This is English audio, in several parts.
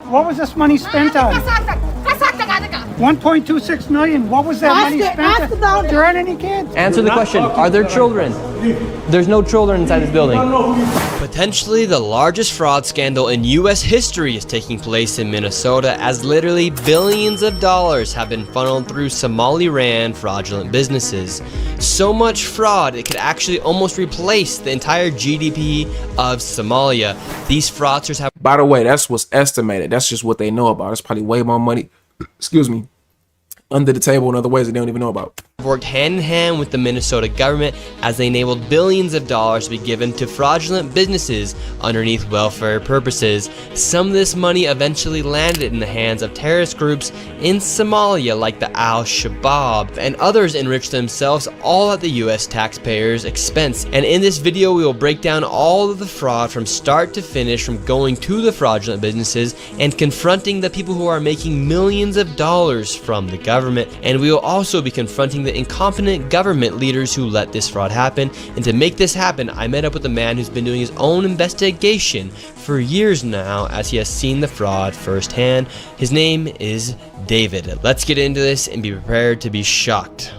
What was this money spent on? 1.26 million. What was that money spent on? There aren't any kids. Answer the question. Are there children? There's no children inside this building. Potentially the largest fraud scandal in US history is taking place in Minnesota, as literally billions of dollars have been funneled through Somali-ran fraudulent businesses. So much fraud it could actually almost replace the entire GDP of Somalia. These fraudsters have— By the way, that's what's estimated. That's just what they know about. It's probably way more money, excuse me, under the table in other ways that they don't even know about. Worked hand in hand with the Minnesota government as they enabled billions of dollars to be given to fraudulent businesses underneath welfare purposes. Some of this money eventually landed in the hands of terrorist groups in Somalia like the Al-Shabaab, and others enriched themselves all at the US taxpayers' expense. And in this video we will break down all of the fraud from start to finish, from going to the fraudulent businesses and confronting the people who are making millions of dollars from the government. And we will also be confronting the incompetent government leaders who let this fraud happen. And to make this happen, I met up with a man who's been doing his own investigation for years now, as he has seen the fraud firsthand. His name is David. Let's get into this and be prepared to be shocked.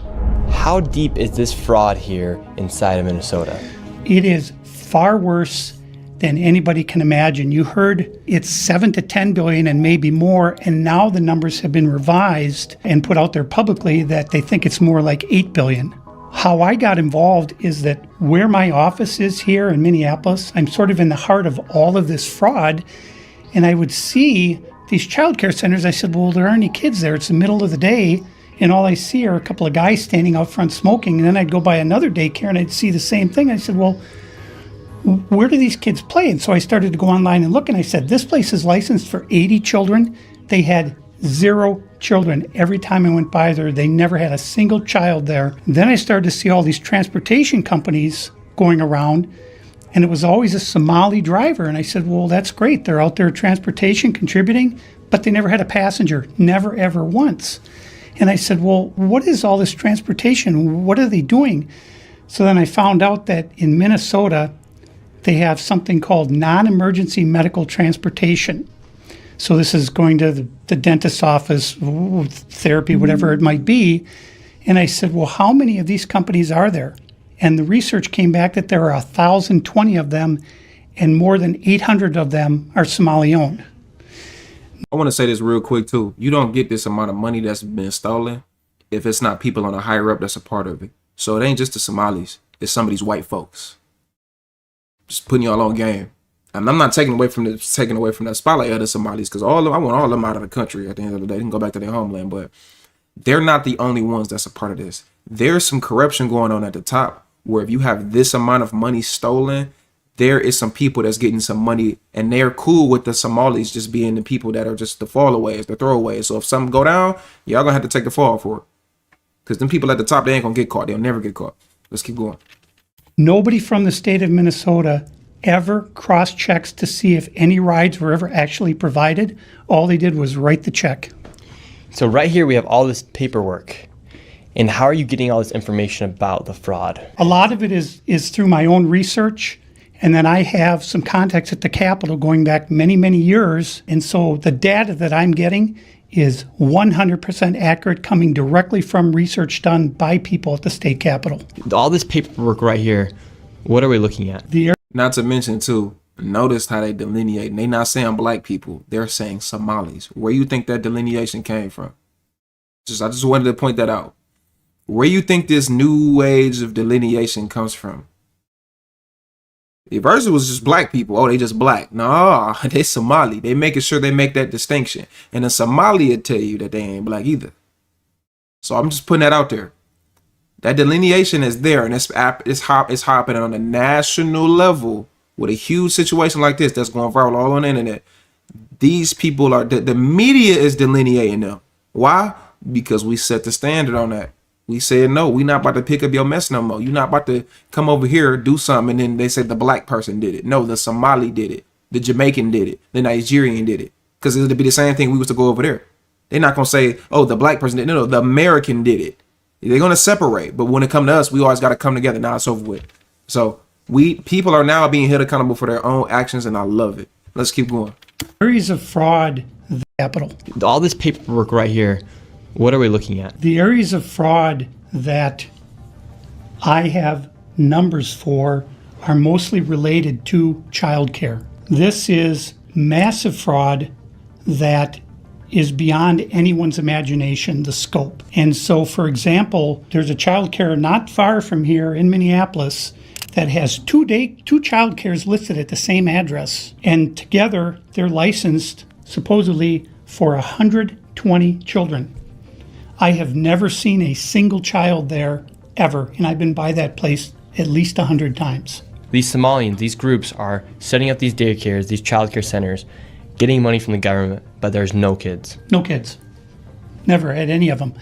How deep is this fraud here inside of Minnesota? It is far worse than anybody can imagine. You heard it's 7 to 10 billion and maybe more, and now the numbers have been revised and put out there publicly that they think it's more like 8 billion. How I got involved is that where my office is here in Minneapolis, I'm sort of in the heart of all of this fraud, and I would see these childcare centers. I said, well, there aren't any kids there. It's the middle of the day, and all I see are a couple of guys standing out front smoking. And then I'd go by another daycare and I'd see the same thing. I said, well, where do these kids play? And so I started to go online and look, and I said, this place is licensed for 80 children. They had 0 children. Every time I went by there, they never had a single child there. Then I started to see all these transportation companies going around, and it was always a Somali driver. And I said, well, that's great. They're out there transportation, contributing, but they never had a passenger, never, ever once. And I said, well, what is all this transportation? What are they doing? So then I found out that in Minnesota, they have something called non-emergency medical transportation. So this is going to the dentist's office, therapy, whatever it might be. And I said, well, how many of these companies are there? And the research came back that there are 1,020 of them, and more than 800 of them are Somali-owned. I want to say this real quick too. You don't get this amount of money that's been stolen if it's not people on a higher up that's a part of it. So it ain't just the Somalis. It's some of these white folks. Just putting y'all on game. And I'm not taking away from the spotlight of the Somalis, because I want all of them out of the country at the end of the day. They can go back to their homeland, but they're not the only ones that's a part of this. There's some corruption going on at the top, where if you have this amount of money stolen, there is some people that's getting some money, and they're cool with the Somalis just being the people that are just the fallaways, the throwaways. So if something go down, y'all gonna have to take the fall for it. Because them people at the top, they ain't gonna get caught. They'll never get caught. Let's keep going. Nobody from the state of Minnesota ever cross-checks to see if any rides were ever actually provided. All they did was write the check. So right here we have all this paperwork. And how are you getting all this information about the fraud? A lot of it is through my own research. And then I have some contacts at the Capitol going back many, many years. And so the data that I'm getting is 100% accurate, coming directly from research done by people at the state Capitol. All this paperwork right here, what are we looking at? Not to mention too, notice how they delineate. And they not saying black people, they're saying Somalis. Where you think that delineation came from? I just wanted to point that out. Where you think this new age of delineation comes from? If first it was just black people, oh, they just black. No, they Somali. They making sure they make that distinction. And a Somali will tell you that they ain't black either. So I'm just putting that out there. That delineation is there, and it's happening on a national level with a huge situation like this that's going viral all on the internet. These people are, the media is delineating them. Why? Because we set the standard on that. We said, no, we not about to pick up your mess no more. You're not about to come over here, do something, and then they said the black person did it. No, the Somali did it. The Jamaican did it. The Nigerian did it. Because it would be the same thing we was to go over there. They're not going to say, oh, the black person did it. No, the American did it. They're going to separate. But when it comes to us, we always got to come together. Now it's over with. So people are now being held accountable for their own actions, and I love it. Let's keep going. Series of fraud capital. All this paperwork right here, what are we looking at? The areas of fraud that I have numbers for are mostly related to childcare. This is massive fraud that is beyond anyone's imagination, the scope. And so, for example, there's a childcare not far from here in Minneapolis that has two childcares listed at the same address. And together, they're licensed supposedly for 120 children. I have never seen a single child there ever, and I've been by that place at least 100 times. These Somalians, these groups are setting up these daycares, these childcare centers, getting money from the government, but there's no kids. No kids. Never had any of them.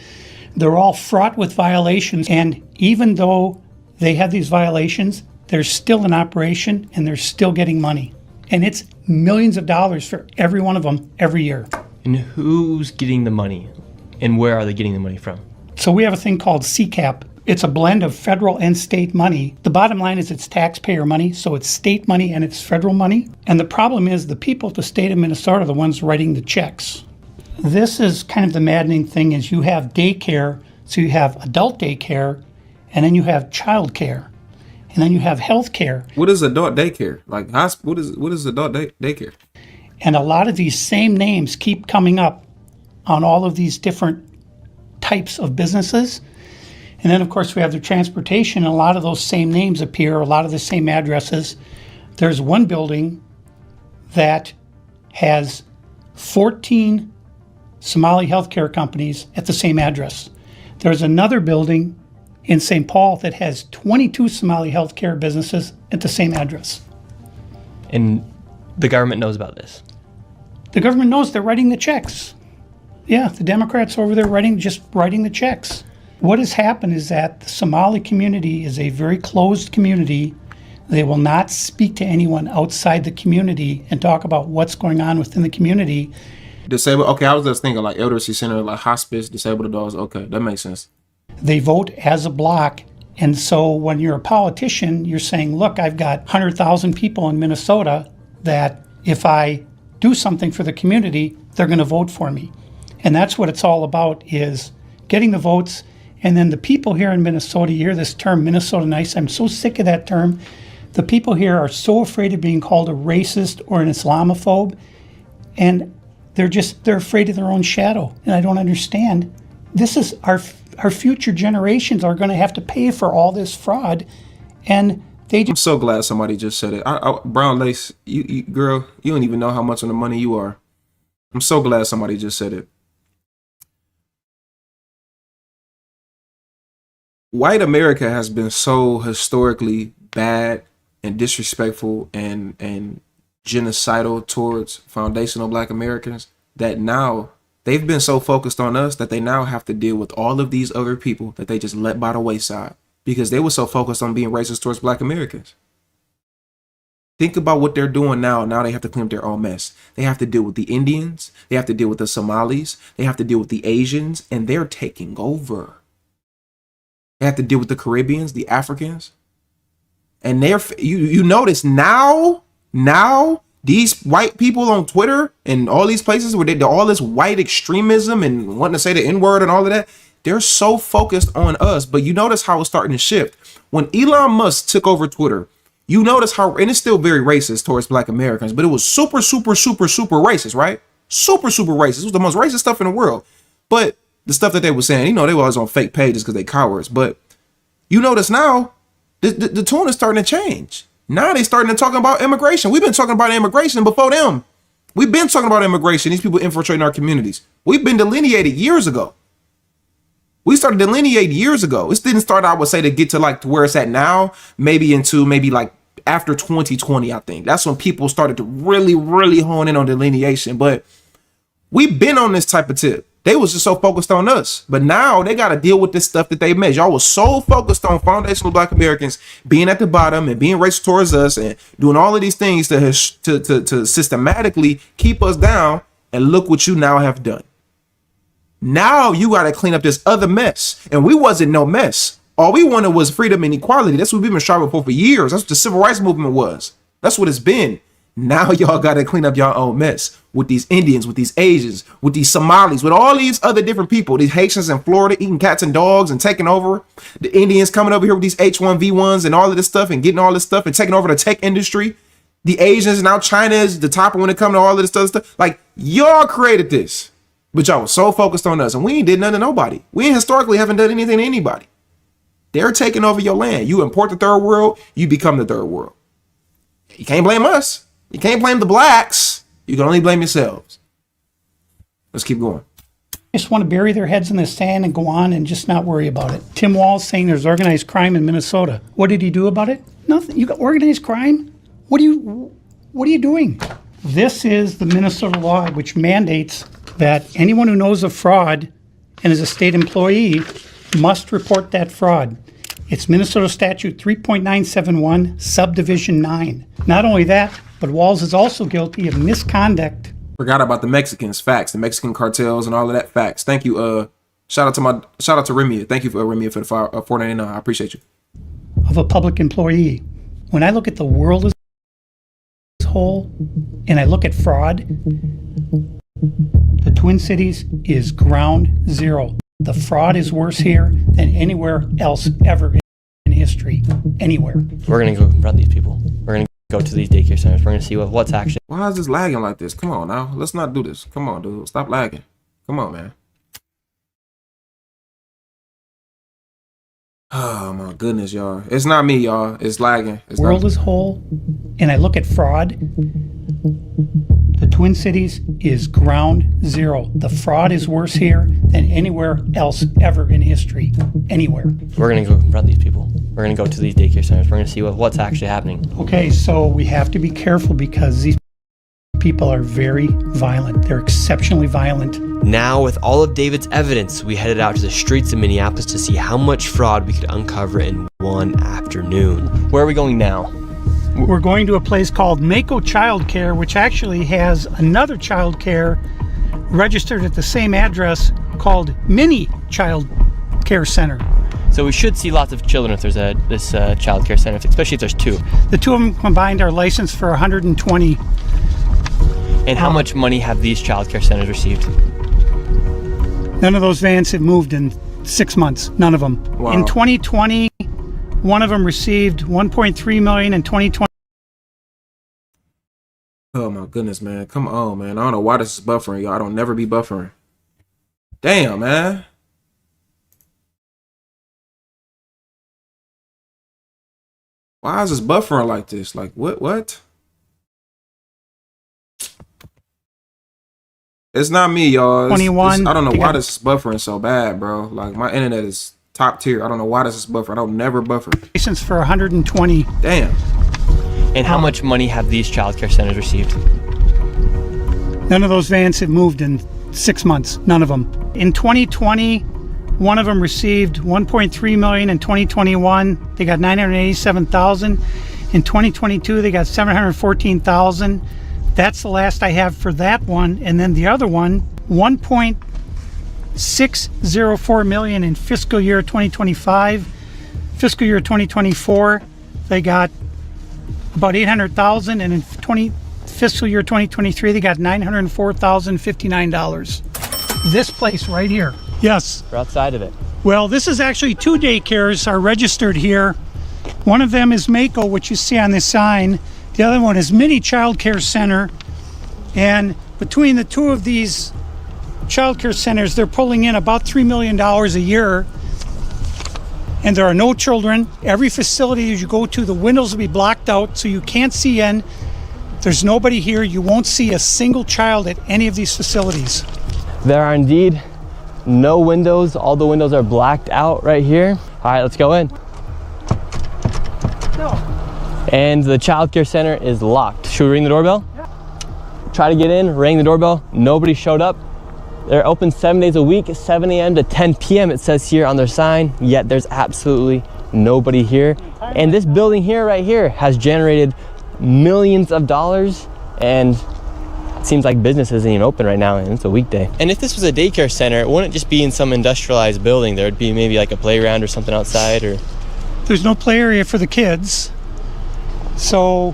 They're all fraught with violations, and even though they have these violations, they're still in operation and they're still getting money. And it's millions of dollars for every one of them every year. And who's getting the money? And where are they getting the money from? So we have a thing called CCAP. It's a blend of federal and state money. The bottom line is it's taxpayer money, so it's state money and it's federal money. And the problem is the people at the state of Minnesota are the ones writing the checks. This is kind of the maddening thing is you have daycare, so you have adult daycare, and then you have child care, and then you have health care. What is adult daycare? Like what is adult daycare? And a lot of these same names keep coming up on all of these different types of businesses. And then, of course, we have the transportation, and a lot of those same names appear, a lot of the same addresses. There's one building that has 14 Somali healthcare companies at the same address. There's another building in St. Paul that has 22 Somali healthcare businesses at the same address. And the government knows about this. The government knows, they're writing the checks. Yeah, the Democrats over there just writing the checks. What has happened is that the Somali community is a very closed community. They will not speak to anyone outside the community and talk about what's going on within the community. Disabled. Okay, I was just thinking like elderly center, like hospice, disabled adults. Okay, that makes sense. They vote as a block. And so when you're a politician, you're saying, look, I've got 100,000 people in Minnesota that if I do something for the community, they're going to vote for me. And that's what it's all about, is getting the votes. And then the people here in Minnesota, you hear this term, Minnesota nice. I'm so sick of that term. The people here are so afraid of being called a racist or an Islamophobe. And they're afraid of their own shadow. And I don't understand. This is our future generations are going to have to pay for all this fraud. And I'm so glad somebody just said it. Brown Lace, you girl, you don't even know how much on the money you are. I'm so glad somebody just said it. White America has been so historically bad and disrespectful and genocidal towards foundational Black Americans that now they've been so focused on us that they now have to deal with all of these other people that they just let by the wayside because they were so focused on being racist towards Black Americans. Think about what they're doing now. Now they have to clean up their own mess. They have to deal with the Indians. They have to deal with the Somalis. They have to deal with the Asians, and they're taking over. They have to deal with the Caribbeans, the Africans. And you notice now these white people on Twitter and all these places where they're all this white extremism and wanting to say the N-word and all of that, they're so focused on us. But you notice how it's starting to shift. When Elon Musk took over Twitter, you notice how, and it's still very racist towards Black Americans, but it was super racist, right? Super racist. It was the most racist stuff in the world. But the stuff that they were saying, they were always on fake pages because they cowards. But you notice now, the tune is starting to change. Now they starting to talk about immigration. We've been talking about immigration before them. We've been talking about immigration. These people infiltrating our communities. We've been delineated years ago. We started delineating years ago. This didn't start, I would say, to get to like to where it's at now, maybe like after 2020, I think. That's when people started to really hone in on delineation. But we've been on this type of tip. They was just so focused on us. But now they got to deal with this stuff that they made. Y'all was so focused on foundational Black Americans being at the bottom and being racist towards us and doing all of these things to systematically keep us down. And look what you now have done. Now you got to clean up this other mess. And we wasn't no mess. All we wanted was freedom and equality. That's what we've been striving for years. That's what the civil rights movement was. That's what it's been. Now y'all got to clean up your own mess. with these Indians, with these Asians, with these Somalis, with all these other different people, these Haitians in Florida eating cats and dogs and taking over, the Indians coming over here with these H1V1s and all of this stuff and getting all this stuff and taking over the tech industry. The Asians, now China is the top when it comes to all of this other stuff. Like, y'all created this, but y'all was so focused on us, and we ain't did nothing to nobody. We historically haven't done anything to anybody. They're taking over your land. You import the third world, you become the third world. You can't blame us. You can't blame the blacks. You can only blame yourselves. Let's keep going. Just want to bury their heads in the sand and go on and just not worry about it. Tim Walz saying there's organized crime in Minnesota. What did he do about it? Nothing. You got organized crime? What are you doing? This is the Minnesota law, which mandates that anyone who knows of fraud and is a state employee must report that fraud. It's Minnesota Statute 3.971, Subdivision 9. Not only that, but Walz is also guilty of misconduct. Forgot about the Mexicans, facts, the Mexican cartels and all of that, facts. Thank you. Shout out to Remia. Thank you for Remia for the $4.99. I appreciate you. Of a public employee. When I look at the world as a whole and I look at fraud, the Twin Cities is ground zero. The fraud is worse here than anywhere else ever in history. Anywhere. We're going to go confront these people. We're going to go to these daycare centers. We're going to see what's actually. Why is this lagging like this? Come on now. Let's not do this. Come on, dude. Stop lagging. Come on, man. Oh, my goodness, y'all. It's not me, y'all. It's lagging. It's world as a whole, and I look at fraud, the Twin Cities is ground zero. The fraud is worse here than anywhere else ever in history. Anywhere. We're going to go confront these people. We're going to go to these daycare centers. We're going to see what's actually happening. Okay, so we have to be careful because these people are very violent. They're exceptionally violent. Now, with all of David's evidence, we headed out to the streets of Minneapolis to see how much fraud we could uncover in one afternoon. Where are we going now? We're going to a place called Mako Childcare, which actually has another childcare registered at the same address called Mini Child Care Center. So we should see lots of children if there's this child care center, especially if there's two. The two of them combined are licensed for 120. And how much money have these child care centers received? None of those vans have moved in 6 months. None of them. Wow. In 2020, one of them received $1.3 million. In 2020. Oh my goodness, man. Come on, man. I don't know why this is buffering, y'all. I don't never be buffering. Damn, man. Why is this buffering like this? Like, what? It's not me, y'all. 21. I don't know why this is buffering so bad, bro. Like, my internet is top tier. I don't know why this is buffering. I don't never buffer. License for 120. Damn. And how much money have these child care centers received? None of those vans have moved in 6 months. None of them. In 2020, one of them received $1.3 million. In 2021, they got $987,000. In 2022, they got $714,000. That's the last I have for that one. And then the other one, $1.604 million in fiscal year 2025. Fiscal year 2024, they got about $800,000, and in fiscal year 2023, they got $904,059. This place right here. Yes. We're outside of it. Well, this is actually two daycares are registered here. One of them is Mako, which you see on this sign. The other one is Mini Child Care Center. And between the two of these child care centers, they're pulling in about $3 million a year. And there are no children. Every facility that you go to, the windows will be blocked out so you can't see in. There's nobody here. You won't see a single child at any of these facilities. There are indeed no windows. All the windows are blacked out right here. All right, let's go in. No. And the child care center is locked. Should we ring the doorbell? Yeah. Try to get in, rang the doorbell. Nobody showed up. They're open 7 days a week, 7 a.m. to 10 p.m. it says here on their sign, yet there's absolutely nobody here. And this building here, right here, has generated millions of dollars, and it seems like business isn't even open right now, and it's a weekday. And if this was a daycare center, it wouldn't just be in some industrialized building. There would be maybe like a playground or something outside, or... There's no play area for the kids. So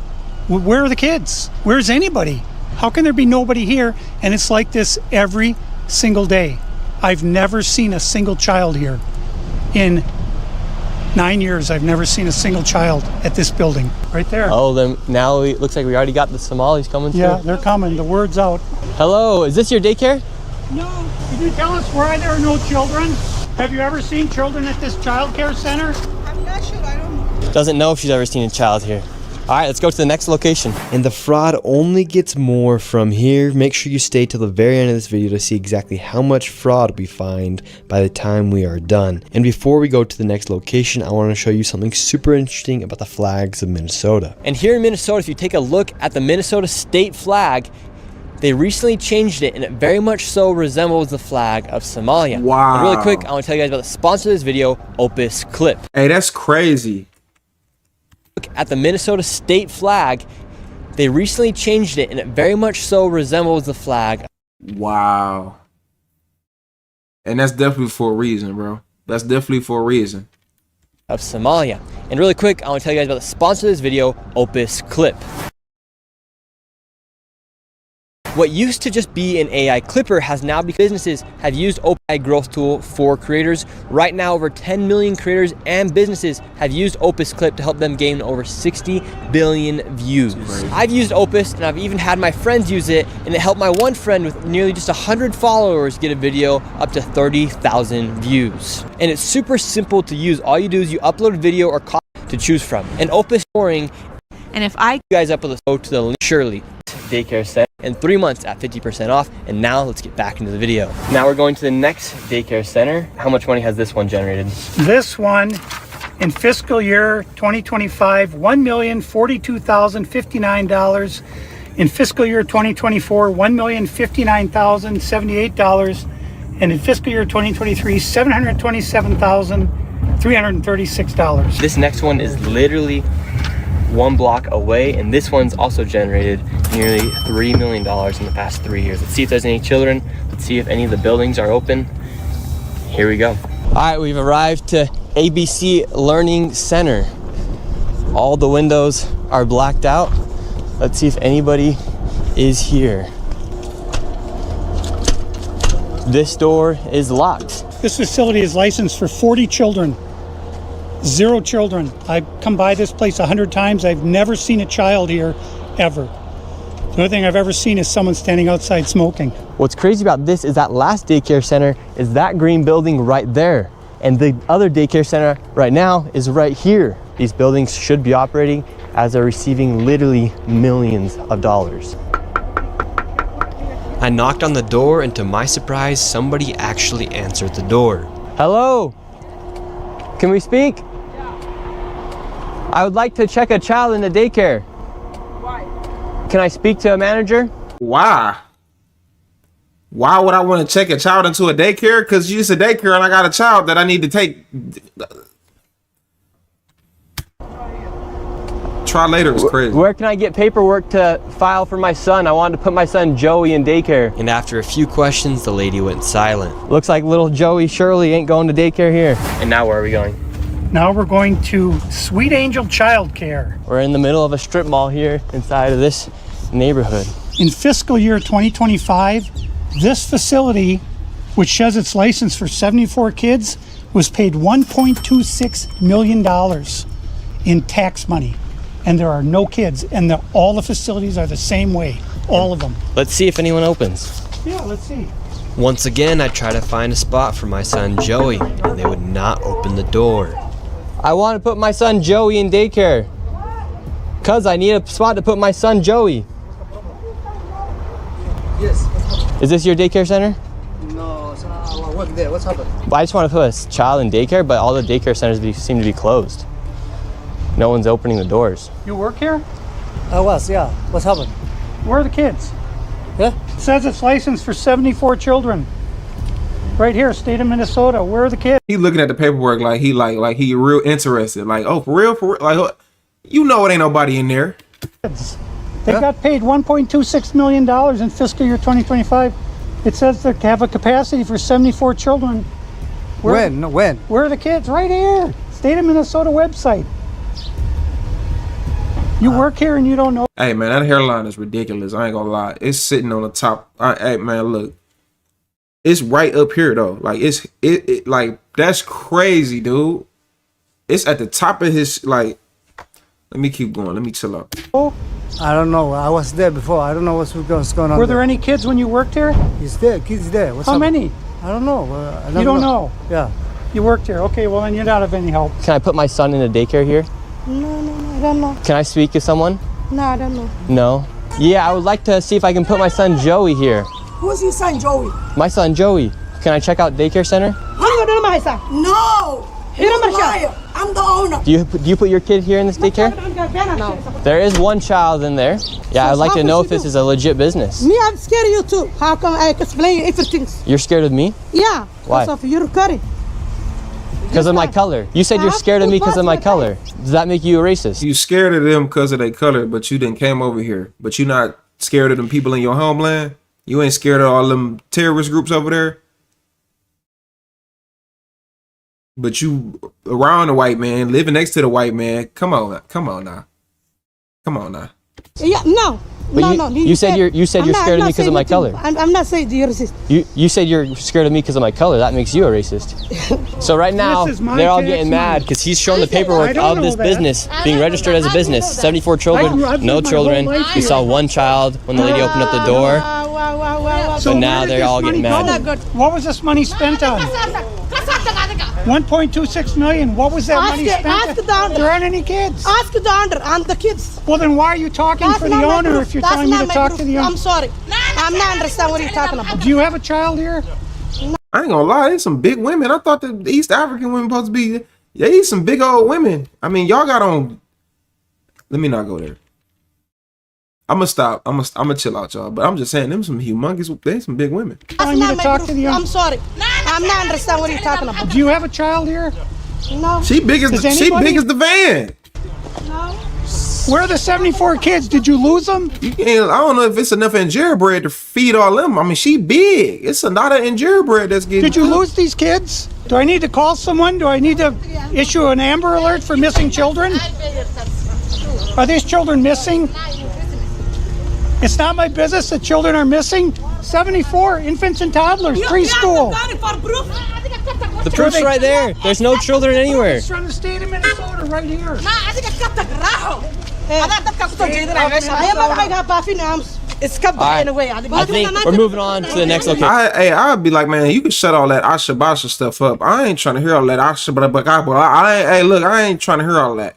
where are the kids? Where's anybody? How can there be nobody here? And it's like this every single day. I've never seen a single child here. In 9 years, I've never seen a single child at this building. Right there. Oh, then now it looks like we already got the Somalis coming through. Yeah, they're coming. The word's out. Hello, is this your daycare? No. Can you tell us why there are no children? Have you ever seen children at this child care center? I'm not sure. I don't know. Doesn't know if she's ever seen a child here. All right, let's go to the next location. And the fraud only gets more from here. Make sure you stay till the very end of this video to see exactly how much fraud we find by the time we are done. And before we go to the next location, I want to show you something super interesting about the flags of Minnesota. And here in Minnesota, if you take a look at the Minnesota state flag, they recently changed it, and it very much so resembles the flag of Somalia. Wow. And really quick, I want to tell you guys about the sponsor of this video, Opus Clip. Hey, that's crazy. Look at the Minnesota state flag. They recently changed it, and it very much so resembles the flag. Wow. And that's definitely for a reason, bro. That's definitely for a reason. Of Somalia. And really quick, I want to tell you guys about the sponsor of this video, Opus Clip. What used to just be an AI clipper has now become businesses have used OpenAI growth tool for creators. Right now, over 10 million creators and businesses have used Opus Clip to help them gain over 60 billion views. I've used Opus, and I've even had my friends use it, and it helped my one friend with nearly just 100 followers get a video up to 30,000 views. And it's super simple to use. All you do is you upload a video or content to choose from. And Opus scoring, And if I you guys up with a go to the link, Shirley Daycare Center, in 3 months at 50% off. And now let's get back into the video. Now we're going to the next daycare center. How much money has this one generated? This one, in fiscal year 2025, $1,042,059. In fiscal year 2024, $1,059,078. And in fiscal year 2023, $727,336. This next one is literally 1 block away, and this one's also generated nearly $3 million in the past 3 years. Let's see if there's any children. Let's see if any of the buildings are open. Here we go. All right, we've arrived to ABC Learning Center. All the windows are blacked out. Let's see if anybody is here. This door is locked. This facility is licensed for 40 children. 0 children. I've come by this place 100 times. I've never seen a child here, ever. The only thing I've ever seen is someone standing outside smoking. What's crazy about this is that last daycare center is that green building right there. And the other daycare center right now is right here. These buildings should be operating as they're receiving literally millions of dollars. I knocked on the door, and to my surprise, somebody actually answered the door. Hello? Can we speak? I would like to check a child in the daycare. why? Can I speak to a manager? Why? Why would I want to check a child into a daycare? Because it's a daycare and I got a child that I need to take. Try later is crazy. Where can I get paperwork to file for my son? I wanted to put my son Joey in daycare. And after a few questions, the lady went silent. Looks like little Joey Shirley ain't going to daycare here. And now where are we going? Now we're going to Sweet Angel Childcare. We're in the middle of a strip mall here inside of this neighborhood. In fiscal year 2025, this facility, which says it's licensed for 74 kids, was paid $1.26 million in tax money. And there are no kids, and all the facilities are the same way, all of them. Let's see if anyone opens. Yeah, let's see. Once again, I tried to find a spot for my son Joey, and they would not open the door. I want to put my son Joey in daycare. Cause I need a spot to put my son Joey. Yes. Is this your daycare center? No, so I work there. What's happened? I just want to put a child in daycare, but all the daycare centers seem to be closed. No one's opening the doors. You work here? I was, yeah. What's happened? Where are the kids? Yeah? It says it's licensed for 74 children. Right here, state of Minnesota. Where are the kids? He looking at the paperwork like he real interested. Like, oh, for real? Like, you know it ain't nobody in there. They got paid $1.26 million in fiscal year 2025. It says they have a capacity for 74 children. When? No, when? Where are the kids? Right here. State of Minnesota website. You work here and you don't know? Hey man, that hairline is ridiculous. I ain't gonna lie. It's sitting on the top. Hey man, look. It's right up here though. Like it like that's crazy, dude. It's at the top of his like. Let me keep going. Let me chill out. I don't know. I was there before. I don't know what's going on. Were there any kids when you worked here? He's there. Kids there. What's How up? many? I don't know. You don't know? Yeah. You worked here. Okay, well then you're not of any help. Can I put my son in a daycare here? No, I don't know. Can I speak to someone? No, I don't know. No? Yeah, I would like to see if I can put my son Joey here. Who's your son, Joey? My son Joey. Can I check out daycare center? No! You're a liar. I'm the owner. Do you put your kid here in this daycare? No. There is one child in there. Yeah, I'd like to know if this is a legit business. Me, I'm scared of you too. How come I explain everything? You're scared of me? Yeah. Why? Because of your curry. Because of my color. You said you're scared of me because of my color. Does that make you a racist? You scared of them because of their color, but you didn't came over here. But you not scared of them people in your homeland? You ain't scared of all them terrorist groups over there? But you around the white man, living next to the white man. Come on now. Yeah, no. But no. You said you're scared of me because of my color. I'm not saying you're racist. You said you're scared of me because of my color. That makes you a racist. So right now, This is my they're all tax getting money. mad because he's showing the I paperwork don't of this know that. business being registered as a business. 74 children, I've no lived my children. whole life We here. saw one child when the lady opened up the door. Wow. So now where did they're this all money getting mad. go? What was this money spent on? 1.26 million. What was that money spent ask the on? owner. There aren't any kids. Ask the owner and the kids. Well, then why are you talking for the not my owner proof. if you're That's telling me not to my talk proof. to the owner? I'm sorry. I'm not understand what you're talking about. Do you have a child here? I ain't gonna lie, there's some big women. I thought the East African women supposed to be, yeah, some big old women. I mean, y'all got on. Let me not go there. I'm gonna stop. I'm gonna chill out, y'all. But I'm just saying, them some humongous. They some big women. That's Telling me not to my talk proof. to the owner. I'm sorry. I'm not understand what you're talking about. Do you have a child here? No. She big as Does she anybody- big as the van. No. Where are the 74 kids? Did you lose them? You can't. I don't know if it's enough injera bread to feed all them. I mean, she big. It's a lot of injera bread that's getting. Did you lose these kids? Do I need to call someone? Do I need to issue an Amber Alert for missing children? Are these children missing? It's not my business that children are missing. 74 infants and toddlers, preschool. The proof's right there. There's no children anywhere. It's from the state of Minnesota right here. I think we're moving on to the next location. I'd be like, man, you can shut all that Ashabasha stuff up. I ain't trying to hear all that Ashabasha. Hey, look, I ain't trying to hear all that.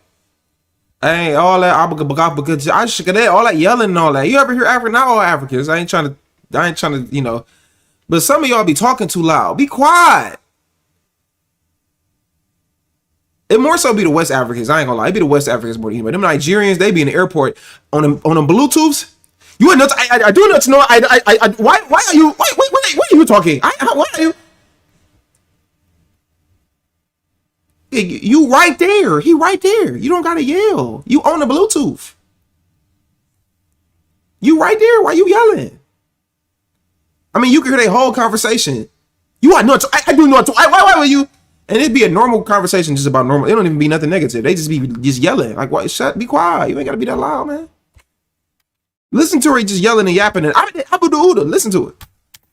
I ain't all that all that yelling and all that. You ever hear African? Not all Africans. I ain't trying to, you know. But some of y'all be talking too loud. Be quiet. It more so be the West Africans. I ain't gonna lie. It be the West Africans more than anybody. Them Nigerians, they be in the airport on them Bluetooths. You are nuts. I do not know. Why are you? Why are you talking? Why are you? You right there. He right there. You don't gotta yell. You on the Bluetooth. You right there. Why you yelling? I mean, you can hear their whole conversation. You are nuts. I do not. Why were you? And it'd be a normal conversation, just about normal. It don't even be nothing negative. They just be yelling. Like, what? Shut. Be quiet. You ain't gotta be that loud, man. Listen to her just yelling and yapping. And listen to it.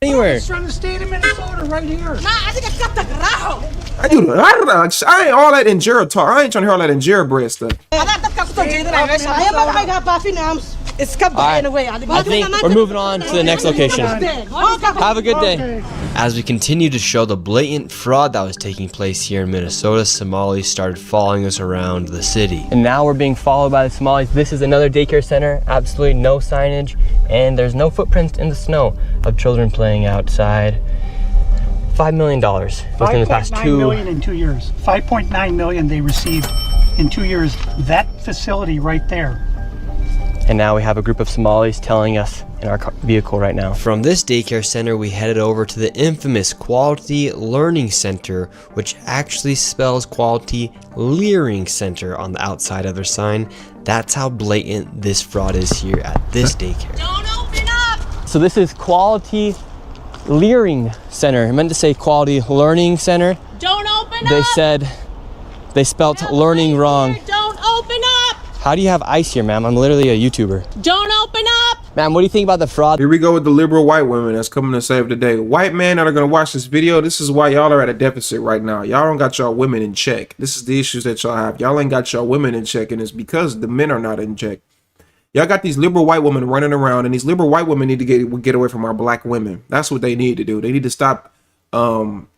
Anywhere. It's from the state of Minnesota right here. I do that. I ain't all that injera talk. I ain't trying to hear all that injera bread stuff. I think we're moving on to the next location. Have a good day. As we continue to show the blatant fraud that was taking place here in Minnesota, Somalis started following us around the city. And now we're being followed by the Somalis. This is another daycare center, absolutely no signage, and there's no footprints in the snow of children playing outside. $5 million within the past 5.9 million in 2 years. 5.9 million they received in 2 years. That facility right there. And now we have a group of Somalis telling us in our vehicle right now. From this daycare center, we headed over to the infamous Quality Learning Center, which actually spells Quality Leering Center on the outside of their sign. That's how blatant this fraud is here at this daycare. Don't open up! So this is Quality Leering Center. I meant to say Quality Learning Center. Don't open They up! said they spelt learning wrong. Don't open up! How do you have ice here, ma'am? I'm literally a YouTuber. Don't open up! Ma'am, what do you think about the fraud? Here we go with the liberal white women that's coming to save the day. White men that are going to watch this video, this is why y'all are at a deficit right now. Y'all don't got y'all women in check. This is the issues that y'all have. Y'all ain't got y'all women in check, and it's because the men are not in check. Y'all got these liberal white women running around, and these liberal white women need to get away from our black women. That's what they need to do. They need to stop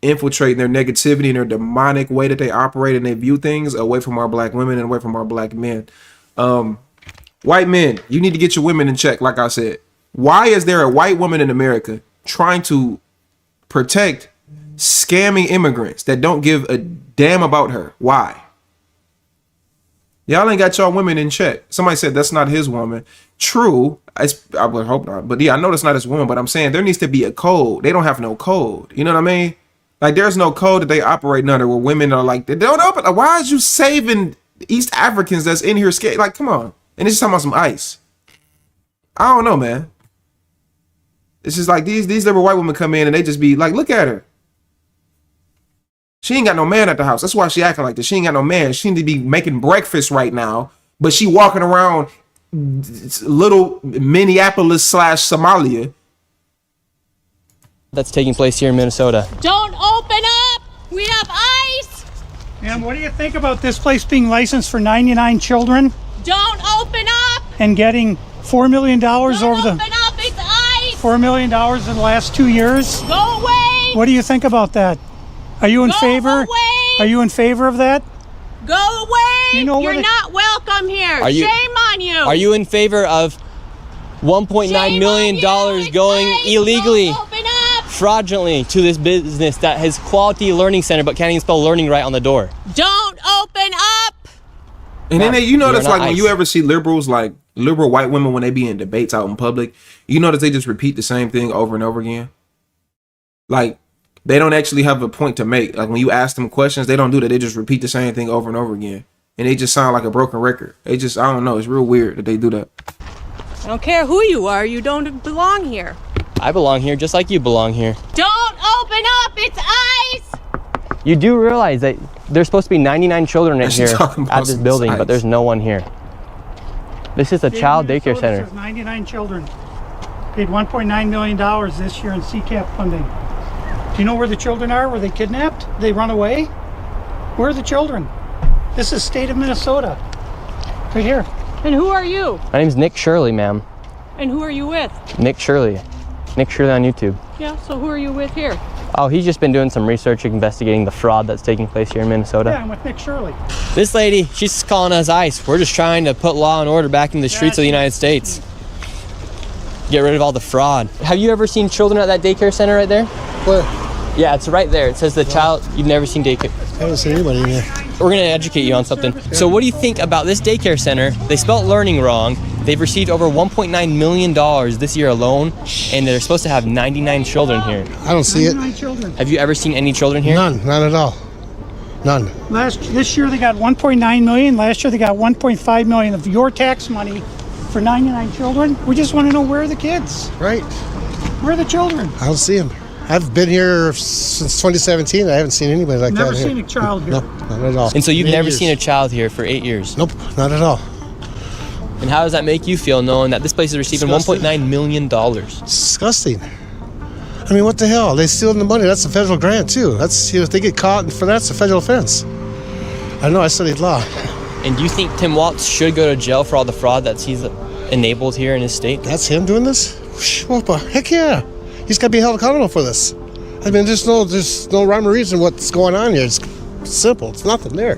infiltrating their negativity and their demonic way that they operate and they view things away from our black women and away from our black men. White men, you need to get your women in check. Like I said, why is there a white woman in America trying to protect scamming immigrants that don't give a damn about her? Why? Y'all ain't got y'all women in check. Somebody said that's not his woman. True. I would hope not. But yeah, I know that's not his woman, but I'm saying there needs to be a code. They don't have no code. You know what I mean? Like there's no code that they operate under where women are like, they don't open. Why is you saving East Africans that's in here scared? Like, come on. And it's just talking about some ice. I don't know, man. It's just like these liberal white women come in and they just be like, look at her. She ain't got no man at the house. That's why she acting like this. She ain't got no man. She need to be making breakfast right now, but she walking around little Minneapolis / Somalia. That's taking place here in Minnesota. Don't open up! We have ice! And what do you think about this place being licensed for 99 children Don't open up! and getting $4 million over Don't the open up! It's ice! $4 million in the last 2 years? Go away! What do you think about that? Are you in Go favor? away! Are you in favor of that? Go away! You know where You're the- not welcome here. Are you- Shame on you. Are you in favor of $1.9 Shame million on you. It's going ice. illegally, Don't open up. fraudulently to this business that has quality learning center but can't even spell learning right on the door? Don't open up. And then you notice, You're like, not when ice. you ever see liberals, like liberal white women, when they be in debates out in public, you notice they just repeat the same thing over and over again. Like, they don't actually have a point to make. Like, when you ask them questions, they don't do that. They just repeat the same thing over and over again. And they just sound like a broken record. They just, I don't know. It's real weird that they do that. I don't care who you are. You don't belong here. I belong here just like you belong here. Don't open up. It's ice. You do realize that there's supposed to be 99 children in And here she's talking about at this some building, size. but there's no one here. This is a child daycare center. Says 99 children. Paid $1.9 million this year in CCAP funding. Do you know where the children are? Were they kidnapped? They run away? Where are the children? This is state of Minnesota. Right here. And who are you? My name's Nick Shirley, ma'am. And who are you with? Nick Shirley. Nick Shirley on YouTube. Yeah, so who are you with here? Oh, he's just been doing some research investigating the fraud that's taking place here in Minnesota. Yeah, I'm with Nick Shirley. This lady, she's calling us ICE. We're just trying to put law and order back in the streets of the United States. Get rid of all the fraud. Have you ever seen children at that daycare center right there? Where? Yeah, it's right there. It says the child, you've never seen daycare. I haven't seen anybody in there. We're gonna educate you on something. So what do you think about this daycare center? They spelled learning wrong. They've received over $1.9 million this year alone, and they're supposed to have 99 children here. I don't see it. 99 children. Have you ever seen any children here? None at all. None. This year they got 1.9 million. Last year they got 1.5 million of your tax money for 99 children. We just want to know where are the kids? Right? Where are the children? I don't see them. I've been here since 2017. I haven't seen anybody like Never that seen here. a child here. No, not at all. And so you've 8 never years. seen a child here for 8 years. Nope, not at all. And how does that make you feel knowing that this place is receiving Disgusting. $1.9 million? It's disgusting. I mean, what the hell? They stealing the money. That's a federal grant too. That's, if they get caught for that, it's a federal offense. I know. I studied law. And do you think Tim Walz should go to jail for all the fraud that he's enabled here in his state? That's him doing this? Well, heck yeah. He's got to be held accountable for this. I mean, there's no rhyme or reason what's going on here. It's simple. It's nothing there.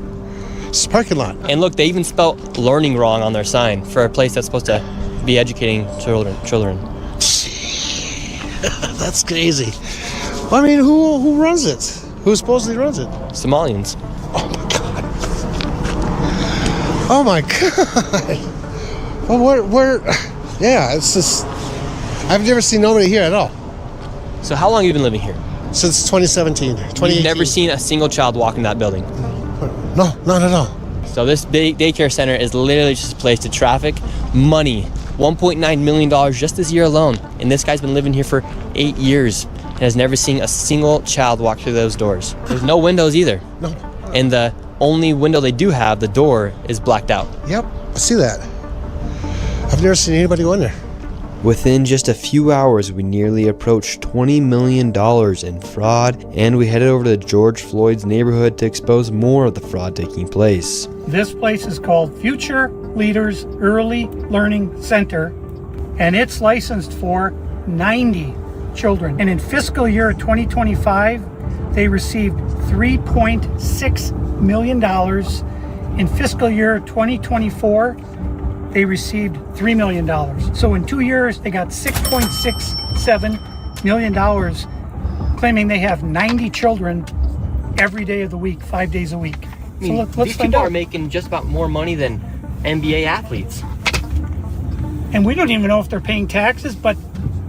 It's a parking lot. And look, they even spelled learning wrong on their sign for a place that's supposed to be educating children. That's crazy. I mean, who runs it? Who supposedly runs it? Somalians. Oh my God. Well, where? Yeah, it's just. I've never seen nobody here at all So how long have you been living here? since 2017. 2018. You've never seen a single child walk in that building. No, not at all. So this daycare center is literally just a place to traffic money. $1.9 million just this year alone. And this guy's been living here for 8 years and has never seen a single child walk through those doors. There's no windows either. No. And the only window they do have, the door, is blacked out. Yep. I see that. I've never seen anybody go in there. Within just a few hours, we nearly approached $20 million in fraud, and we headed over to George Floyd's neighborhood to expose more of the fraud taking place. This place is called Future Leaders Early Learning Center, and it's licensed for 90 children. And in fiscal year 2025, they received $3.6 million. In fiscal year 2024, they received $3 million. So in 2 years, they got $6.67 million, claiming they have 90 children every day of the week, 5 days a week. I mean, let's these find people out. are making just about more money than NBA athletes. And we don't even know if they're paying taxes, but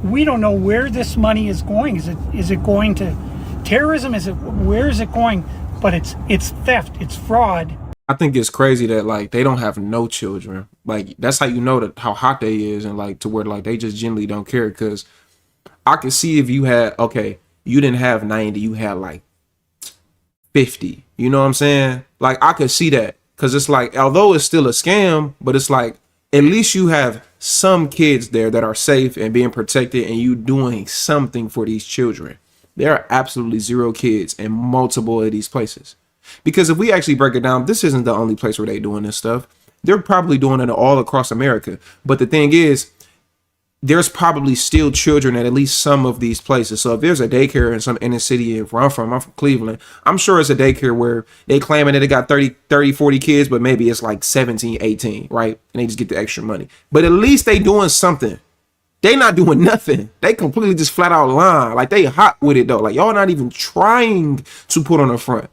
we don't know where this money is going. Is it going to terrorism? Where is it going? But it's theft, it's fraud. I think it's crazy that like they don't have no children. Like that's how you know that how hot they is, and like to where like they just generally don't care. Because I could see if you had, okay, you didn't have 90, you had like 50. You know what I'm saying? Like I could see that, because it's like, although it's still a scam, but it's like at least you have some kids there that are safe and being protected, and you doing something for these children. There are absolutely zero kids in multiple of these places. Because if we actually break it down, this isn't the only place where they're doing this stuff. They're probably doing it all across America. But the thing is, there's probably still children at least some of these places. So if there's a daycare in some inner city, where I'm from Cleveland, I'm sure it's a daycare where they claiming that they got 30, 40 kids, but maybe it's like 17, 18, right? And they just get the extra money. But at least they doing something. They not doing nothing. They completely just flat out lying. Like they hot with it though. Like y'all not even trying to put on the front.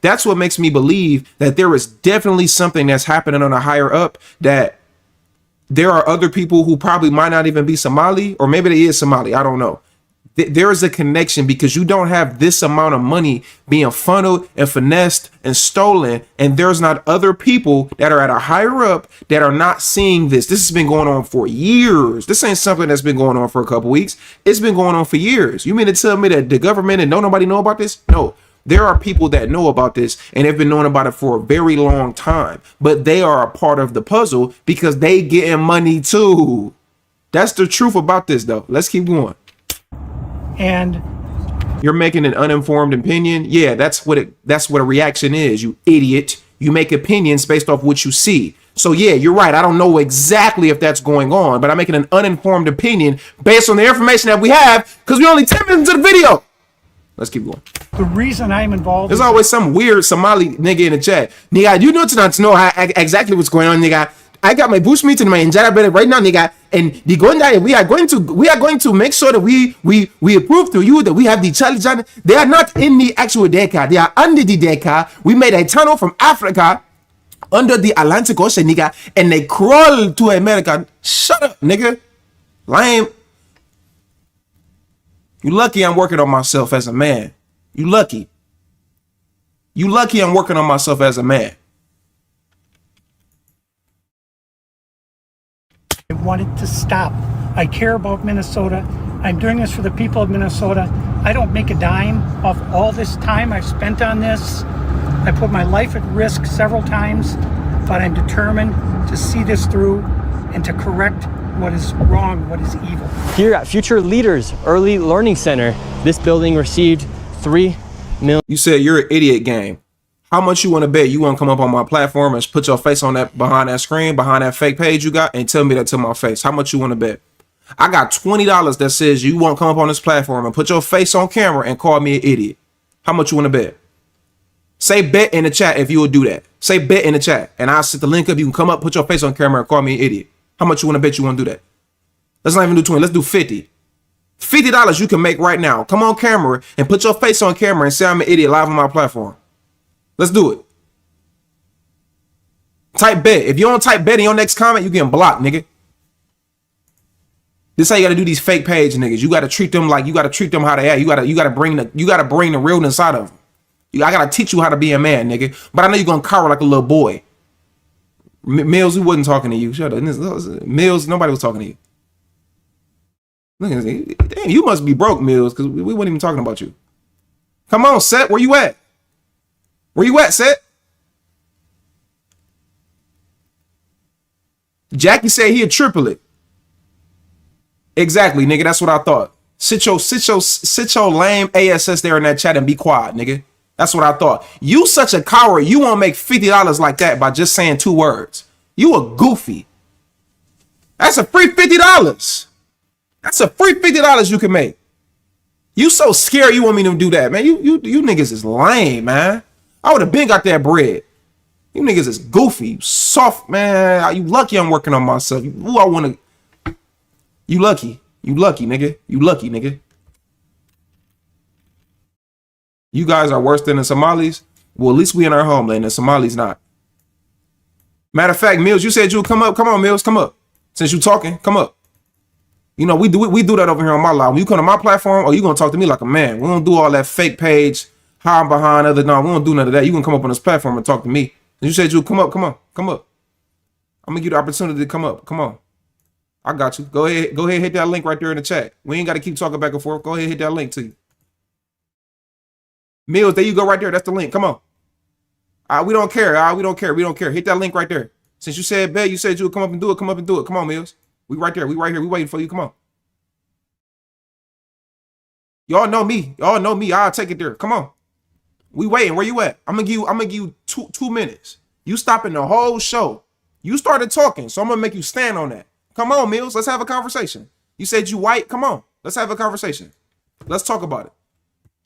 That's what makes me believe that there is definitely something that's happening on a higher up, that there are other people who probably might not even be Somali, or maybe they is Somali. I don't know. There is a connection, because you don't have this amount of money being funneled and finessed and stolen, and there's not other people that are at a higher up that are not seeing this. This has been going on for years. This ain't something that's been going on for a couple weeks. It's been going on for years. You mean to tell me that the government and nobody know about this? No. There are people that know about this and have been knowing about it for a very long time, but they are a part of the puzzle because they getting money too. That's the truth about this though. Let's keep going. And you're making an uninformed opinion. Yeah, that's what a reaction is, you idiot. You make opinions based off what you see. So yeah, you're right. I don't know exactly if that's going on, but I'm making an uninformed opinion based on the information that we have, because we're only 10 minutes into the video. Let's keep going. the reason I'm involved. There's always some weird Somali nigga in the chat. Nigga, you know to not know how, exactly what's going on, nigga. I got my bush meat in my injera bread right now, nigga. And the Gonda, we are going to make sure that we approve to you that we have the challenge. They are not in the actual Daycare. They are under the Daycare. We made a tunnel from Africa under the Atlantic Ocean, nigga, and they crawl to America. Shut up, nigga. Lame. You lucky I'm working on myself as a man. You lucky. You lucky I'm working on myself as a man. I want it to stop. I care about Minnesota. I'm doing this for the people of Minnesota. I don't make a dime off all this time I've spent on this. I put my life at risk several times, but I'm determined to see this through and to correct what is wrong, what is evil. Here at Future Leaders Early Learning Center, this building received $3 million. You said you're an idiot game. How much you want to bet you want to come up on my platform and put your face on that, behind that screen, behind that fake page you got, and tell me that to my face? How much you want to bet? I got $20 that says you want to come up on this platform and put your face on camera and call me an idiot. How much you want to bet? Say bet in the chat if you will do that. Say bet in the chat, and I'll set the link up. You can come up, put your face on camera, and call me an idiot. How much you want to bet you want to do that? Let's not even do 20. Let's do 50. $50 you can make right now. Come on camera and put your face on camera and say I'm an idiot live on my platform. Let's do it. Type bet. If you don't type bet in your next comment, you getting blocked, nigga. This is how you gotta do these fake page niggas. You gotta treat them like, you gotta treat them how they are. You gotta bring the realness out of them. I gotta teach you how to be a man, nigga. But I know you're gonna cower like a little boy. Mills, who wasn't talking to you? Shut up. Mills, nobody was talking to you. Look at this. Damn, you must be broke, Mills, because we weren't even talking about you. Come on, Seth, where you at? Where you at, Seth? Jackie said he'd triple it. Exactly, nigga. That's what I thought. Sit your lame ASS there in that chat and be quiet, nigga. That's what I thought. You such a coward. You won't make $50 like that by just saying 2 words. You a goofy. That's a free $50. That's a free $50 you can make. You so scared you want me to do that, man. You niggas is lame, man. I would have been got that bread. You niggas is goofy. You soft, man. You lucky I'm working on myself. Ooh, I want to. You lucky. You lucky, nigga. You lucky, nigga. You guys are worse than the Somalis. Well, at least we in our homeland. The Somalis not. Matter of fact, Mills, you said you would come up. Come on, Mills, come up. Since you talking, come up. You know, we do that over here on my live. When you come to my platform, or you gonna talk to me like a man. We don't do all that fake page, hide behind other. No, we don't do none of that. You gonna come up on this platform and talk to me. And you said you would come up. Come on, come up. I'm gonna give you the opportunity to come up. Come on. I got you. Go ahead, hit that link right there in the chat. We ain't got to keep talking back and forth. Go ahead, hit that link to you. Mills, there you go right there. That's the link. Come on. We don't care. We don't care. We don't care. Hit that link right there. Since you said, bet, you said you would come up and do it. Come up and do it. Come on, Mills. We right there. We right here. We waiting for you. Come on. Y'all know me. Y'all know me. I'll take it there. Come on. We waiting. Where you at? I'm gonna give you 2 minutes. You stopping the whole show. You started talking, so I'm gonna make you stand on that. Come on, Mills. Let's have a conversation. You said you white. Come on. Let's have a conversation. Let's talk about it.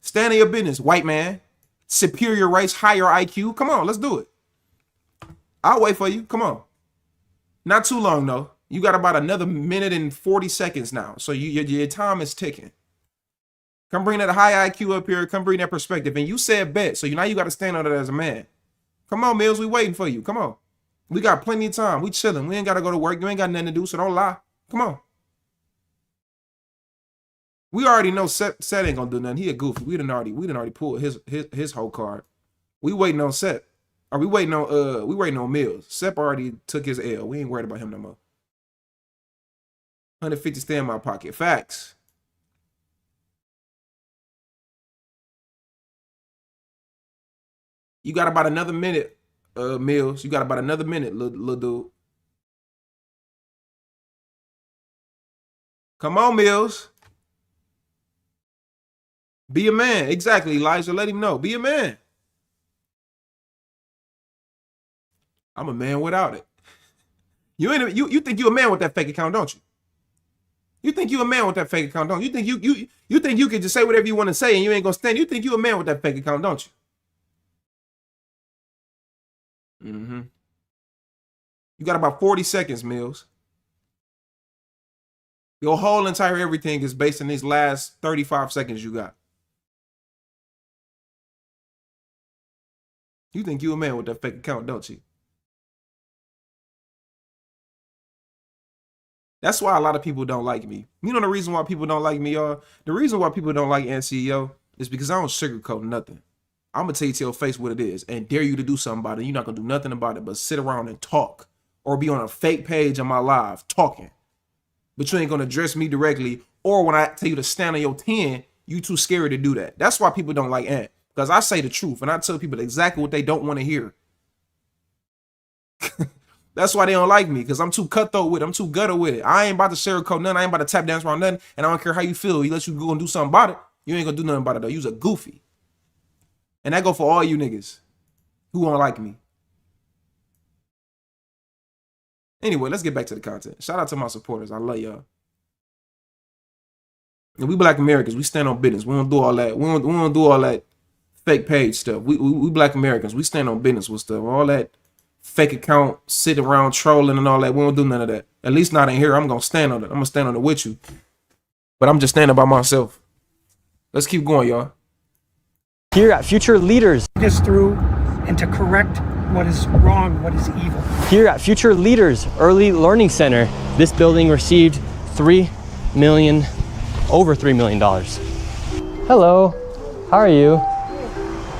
Stand in your business, white man. Superior race, higher IQ. Come on, let's do it. I'll wait for you. Come on. Not too long, though. You got about another minute and 40 seconds now. So your time is ticking. Come bring that high IQ up here. Come bring that perspective. And you said bet. So now you got to stand on it as a man. Come on, Mills. We waiting for you. Come on. We got plenty of time. We chilling. We ain't got to go to work. You ain't got nothing to do, so don't lie. Come on. We already know Seth ain't gonna do nothing. He a goofy. We done already pulled his whole card. We waiting on Seth. Are we waiting on Mills? Seth already took his L. We ain't worried about him no more. 150 stay in my pocket. Facts. You got about another minute, Mills. You got about another minute, little dude. Come on, Mills. Be a man. Exactly, Elijah. Let him know. Be a man. I'm a man without it. You think you a man with that fake account, don't you? You think you a man with that fake account, don't you? You think you can just say whatever you want to say and you ain't gonna stand. You think you a man with that fake account, don't you? Mm-hmm. You got about 40 seconds, Mills. Your whole entire everything is based on these last 35 seconds you got. You think you a man with that fake account, don't you? That's why a lot of people don't like me. You know the reason why people don't like me, y'all? The reason why people don't like NCEO is because I don't sugarcoat nothing. I'm going to tell you to your face what it is and dare you to do something about it. You're not going to do nothing about it but sit around and talk or be on a fake page on my live talking. But you ain't going to address me directly, or when I tell you to stand on your 10, you too scared to do that. That's why people don't like Ant, because I say the truth and I tell people exactly what they don't want to hear. That's why they don't like me, because I'm too cutthroat with it. I'm too gutter with it. I ain't about to sugarcoat nothing. I ain't about to tap dance around nothing, and I don't care how you feel. You let you go and do something about it. You ain't going to do nothing about it, though. You's a goofy. And that go for all you niggas who won't like me. Anyway, let's get back to the content. Shout out to my supporters. I love y'all. And we Black Americans, we stand on business. We don't do all that. We don't do all that fake page stuff. We Black Americans, we stand on business with stuff. All that fake account, sit around trolling and all that. We don't do none of that. At least not in here. I'm going to stand on it. I'm going to stand on it with you. But I'm just standing by myself. Let's keep going, y'all. Here at Future Leaders. This through and to correct what is wrong, what is evil. Here at Future Leaders Early Learning Center, this building received over $3 million. Hello, how are you?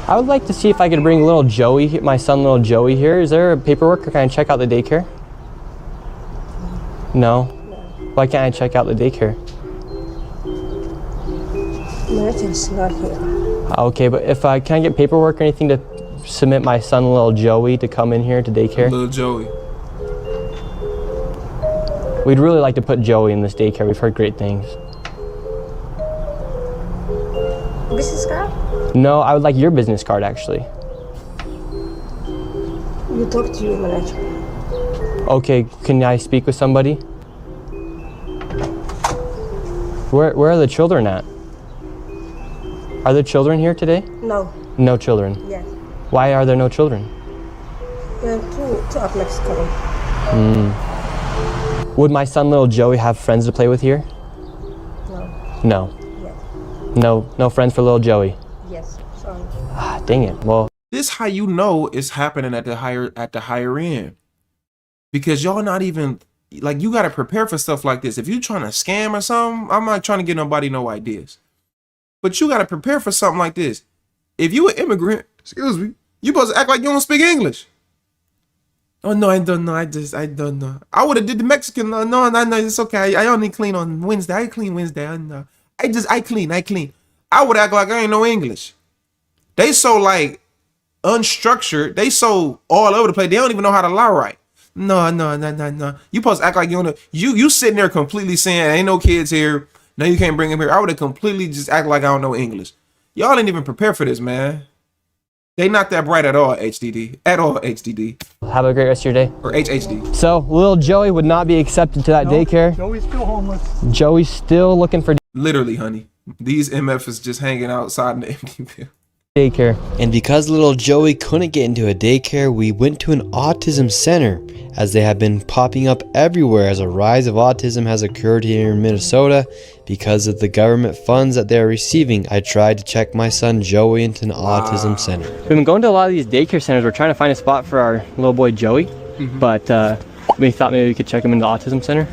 I would like to see if I could bring little Joey, my son little Joey here. Is there paperwork or can I check out the daycare? No? Why can't I check out the daycare? Martin's not here. Okay, but if I can get paperwork or anything to submit my son little Joey to come in here to daycare? Little Joey. We'd really like to put Joey in this daycare. We've heard great things. Business card? No, I would like your business card actually. You talk to your manager. Okay, can I speak with somebody? Where are the children at? Are there children here today? No. No children. Yes. Why are there no children? There are two of Mexico. Would my son, little Joey, have friends to play with here? No. No. Yes. No friends for little Joey. Yes. Sorry. Ah, dang it. Well, This how you know it's happening at the higher end. Because y'all not even, like, you gotta prepare for stuff like this. If you trying to scam or something, I'm not trying to get nobody no ideas. But you gotta prepare for something like this. If you an immigrant, excuse me, you supposed to act like you don't speak English. Oh no, I don't know. I don't know. I would have did the Mexican. No, it's okay. I only clean on Wednesday. I clean Wednesday. I clean. I would act like I ain't no English. They so like unstructured. They so all over the place. They don't even know how to lie right. No. You supposed to act like you don't know. You sitting there completely saying ain't no kids here. No, you can't bring them here. I would have completely just act like I don't know English. Y'all ain't even prepared for this, man. They not that bright at all, HDD. At all, HDD. have a great rest of your day. Or HHD. So, little Joey would not be accepted to that daycare. Joey's still homeless. Joey's still looking for Literally, honey. These MF is just hanging outside in the empty bill. daycare. And because little Joey couldn't get into a daycare, we went to an autism center, as they have been popping up everywhere as a rise of autism has occurred here in Minnesota because of the government funds that they are receiving. I tried to check my son Joey into an autism center. We've been going to a lot of these daycare centers. We're trying to find a spot for our little boy Joey, but we thought maybe we could check him into the autism center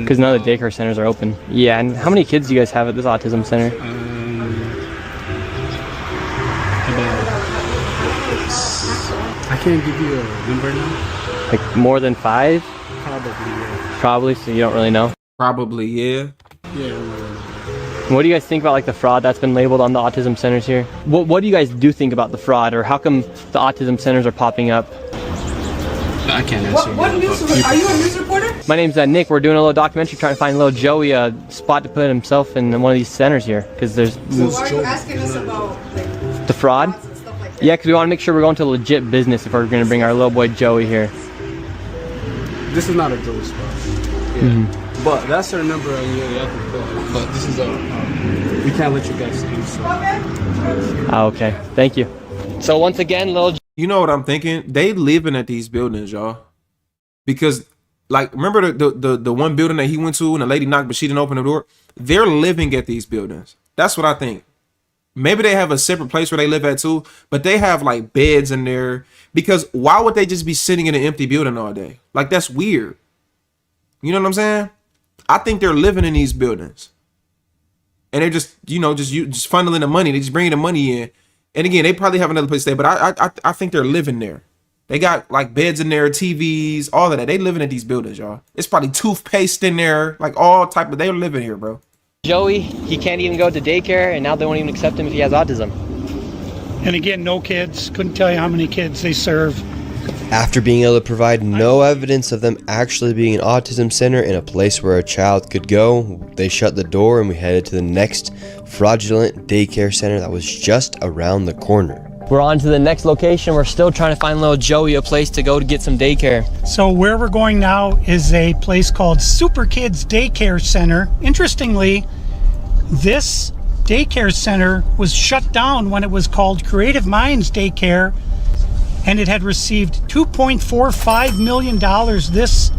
because none of the daycare centers are open. Yeah, and how many kids do you guys have at this autism center? I can't give you a number now. Like more than 5? Probably, yeah. Probably, so you don't really know. Probably, yeah. Yeah. What do you guys think about like the fraud that's been labeled on the autism centers here? What do you guys do think about the fraud, or how come the autism centers are popping up? I can't answer. What news? Are you a news reporter? My name's Nick. We're doing a little documentary trying to find little Joey a spot to put himself in one of these centers here, because there's So why are you asking us about like the fraud. and stuff like that? Yeah, because we want to make sure we're going to a legit business if we're going to bring our little boy Joey here. This is not a Joey spot. Yeah. But that's our number. Yeah, I can call. But this is we can't let you guys in. So. Okay. Thank you. So once again, little. You know what I'm thinking? They living at these buildings, y'all. Because, like, remember the one building that he went to and the lady knocked, but she didn't open the door? They're living at these buildings. That's what I think. Maybe they have a separate place where they live at too, but they have like beds in there. Because why would they just be sitting in an empty building all day? Like, that's weird. You know what I'm saying? I think they're living in these buildings. And they're just, you know, just funneling the money. They just bringing the money in. And again, they probably have another place to stay, but I think they're living there. They got like beds in there, TVs, all of that. They living in these buildings, y'all. It's probably toothpaste in there, like all type of. They're living here, bro. Joey, he can't even go to daycare, and now they won't even accept him if he has autism. And again, no kids. Couldn't tell you how many kids they serve. After being able to provide no evidence of them actually being an autism center in a place where a child could go, they shut the door and we headed to the next fraudulent daycare center that was just around the corner. We're on to the next location. We're still trying to find little Joey a place to go to get some daycare. So where we're going now is a place called Super Kids Daycare Center. Interestingly, this daycare center was shut down when it was called Creative Minds Daycare, and it had received $2.45 million this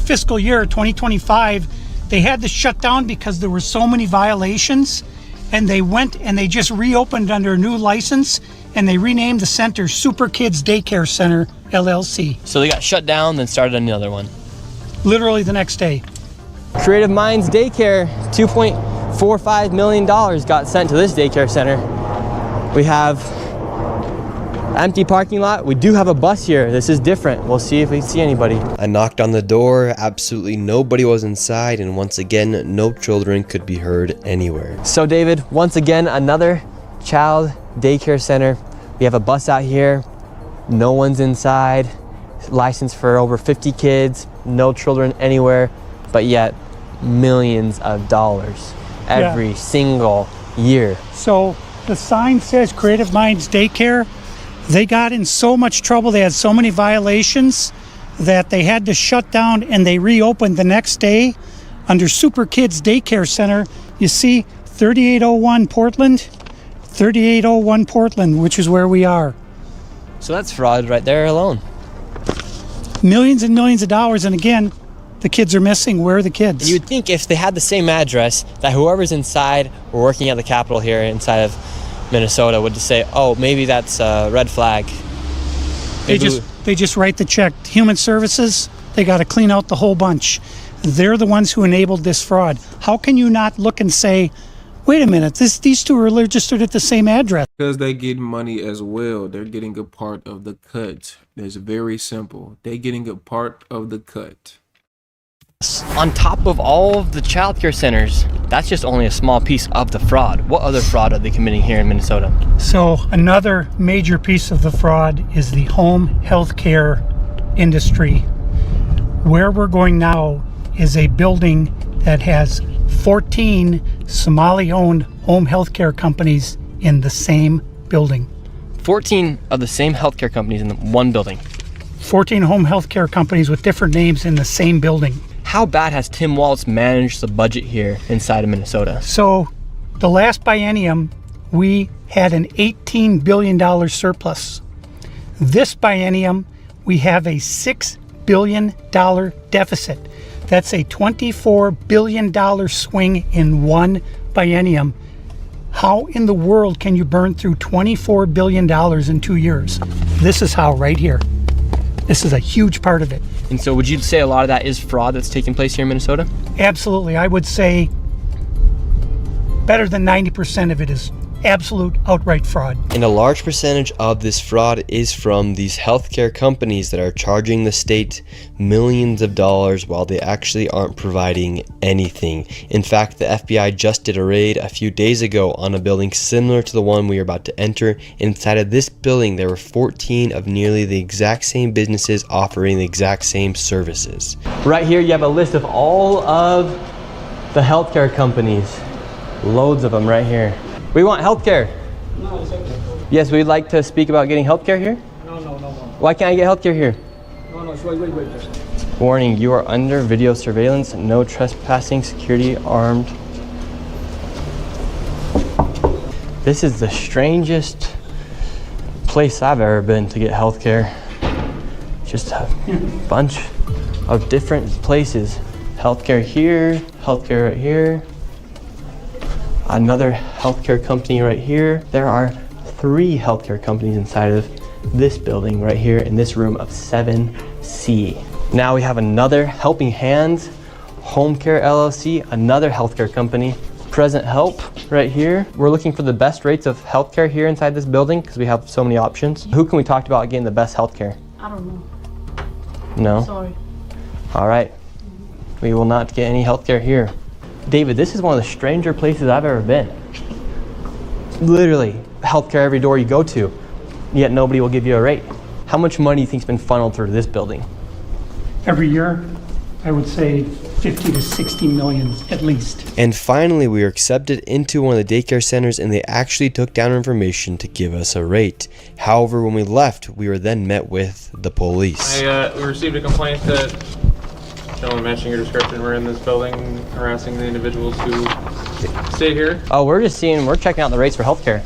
fiscal year, 2025. They had to shut down because there were so many violations, and they went and they just reopened under a new license, and they renamed the center Super Kids Daycare Center, LLC. So they got shut down, then started another one. Literally the next day. Creative Minds Daycare, $2.45 million got sent to this daycare center. We have empty parking lot. We do have a bus here. This is different. We'll see if we see anybody. I knocked on the door, absolutely nobody was inside, and once again, no children could be heard anywhere. So David, once again, another child daycare center. We have a bus out here. No one's inside. licensed for over 50 kids, no children anywhere, but yet millions of dollars every single year. So the sign says Creative Minds Daycare. They got in so much trouble, they had so many violations that they had to shut down, and they reopened the next day under Super Kids Daycare Center. You see 3801 Portland, 3801 Portland, which is where we are. So that's fraud right there alone. Millions and millions of dollars, and again, the kids are missing. Where are the kids? You would think if they had the same address, that whoever's inside or working at the Capitol here inside of Minnesota would just say, oh, maybe that's a red flag. They just write the check. Human Services, they got to clean out the whole bunch. They're the ones who enabled this fraud. How can you not look and say, wait a minute, these two are registered at the same address? Because they get money as well. They're getting a part of the cut. It's very simple. They're getting a part of the cut. On top of all of the childcare centers, that's just only a small piece of the fraud. What other fraud are they committing here in Minnesota? So another major piece of the fraud is the home health care industry. Where we're going now is a building that has 14 Somali-owned home health care companies in the same building. 14 of the same healthcare companies in one building. 14 home health care companies with different names in the same building. How bad has Tim Walz managed the budget here inside of Minnesota? So the last biennium, we had an $18 billion surplus. This biennium, we have a $6 billion deficit. That's a $24 billion swing in one biennium. How in the world can you burn through $24 billion in 2 years? This is how, right here. This is a huge part of it. And so would you say a lot of that is fraud that's taking place here in Minnesota? Absolutely. I would say better than 90% of it is absolute outright fraud. And a large percentage of this fraud is from these healthcare companies that are charging the state millions of dollars while they actually aren't providing anything. In fact, the FBI just did a raid a few days ago on a building similar to the one we are about to enter. Inside of this building, there were 14 of nearly the exact same businesses offering the exact same services. Right here, you have a list of all of the healthcare companies. Loads of them right here. We want healthcare. No, it's okay. Yes, we'd like to speak about getting healthcare here. No. Why can't I get healthcare here? No, wait. Warning, you are under video surveillance. No trespassing, security armed. This is the strangest place I've ever been to get healthcare. Just a bunch of different places. Healthcare here, healthcare right here. Another healthcare company right here. There are 3 healthcare companies inside of this building right here in this room of 7C. Now we have another Helping Hands Home Care LLC, another healthcare company. Present Help right here. We're looking for the best rates of healthcare here inside this building because we have so many options. Who can we talk about getting the best healthcare? I don't know. No? Sorry. All right. We will not get any healthcare here. David, this is one of the stranger places I've ever been. Literally, healthcare every door you go to, yet nobody will give you a rate. How much money do you think's been funneled through this building? Every year, I would say 50 to 60 million at least. And finally, we were accepted into one of the daycare centers and they actually took down information to give us a rate. However, when we left, we were then met with the police. We received a complaint that gentlemen matching your description were in this building harassing the individuals who stay here. Oh, we're checking out the rates for healthcare.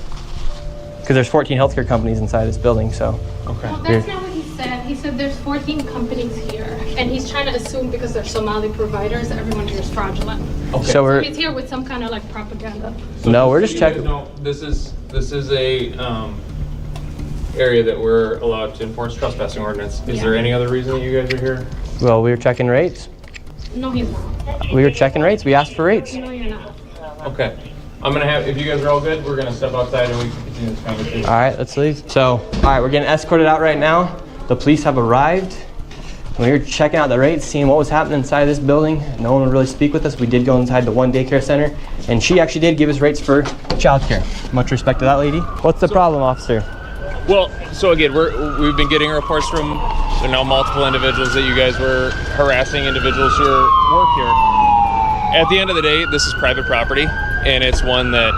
Because there's 14 healthcare companies inside this building, so. Okay. Well, that's not what he said. He said there's 14 companies here. And he's trying to assume because they're Somali providers, everyone here is fraudulent. Okay. So He's here with some kind of like propaganda. No, we're just checking. No, this is a area that we're allowed to enforce trespassing ordinance. Is there any other reason that you guys are here? Well, we were checking rates. No, he's not. We were checking rates. We asked for rates. No, you're not. Okay. I'm gonna have, if you guys are all good, we're gonna step outside and we can continue this conversation. All right, let's leave. So, all right, we're getting escorted out right now. The police have arrived. We were checking out the rates, seeing what was happening inside this building. No one would really speak with us. We did go inside the one daycare center, and she actually did give us rates for childcare. Much respect to that lady. What's the problem, officer? Well, so again, we've been getting reports from now multiple individuals that you guys were harassing individuals who work here. At the end of the day, this is private property, and it's one that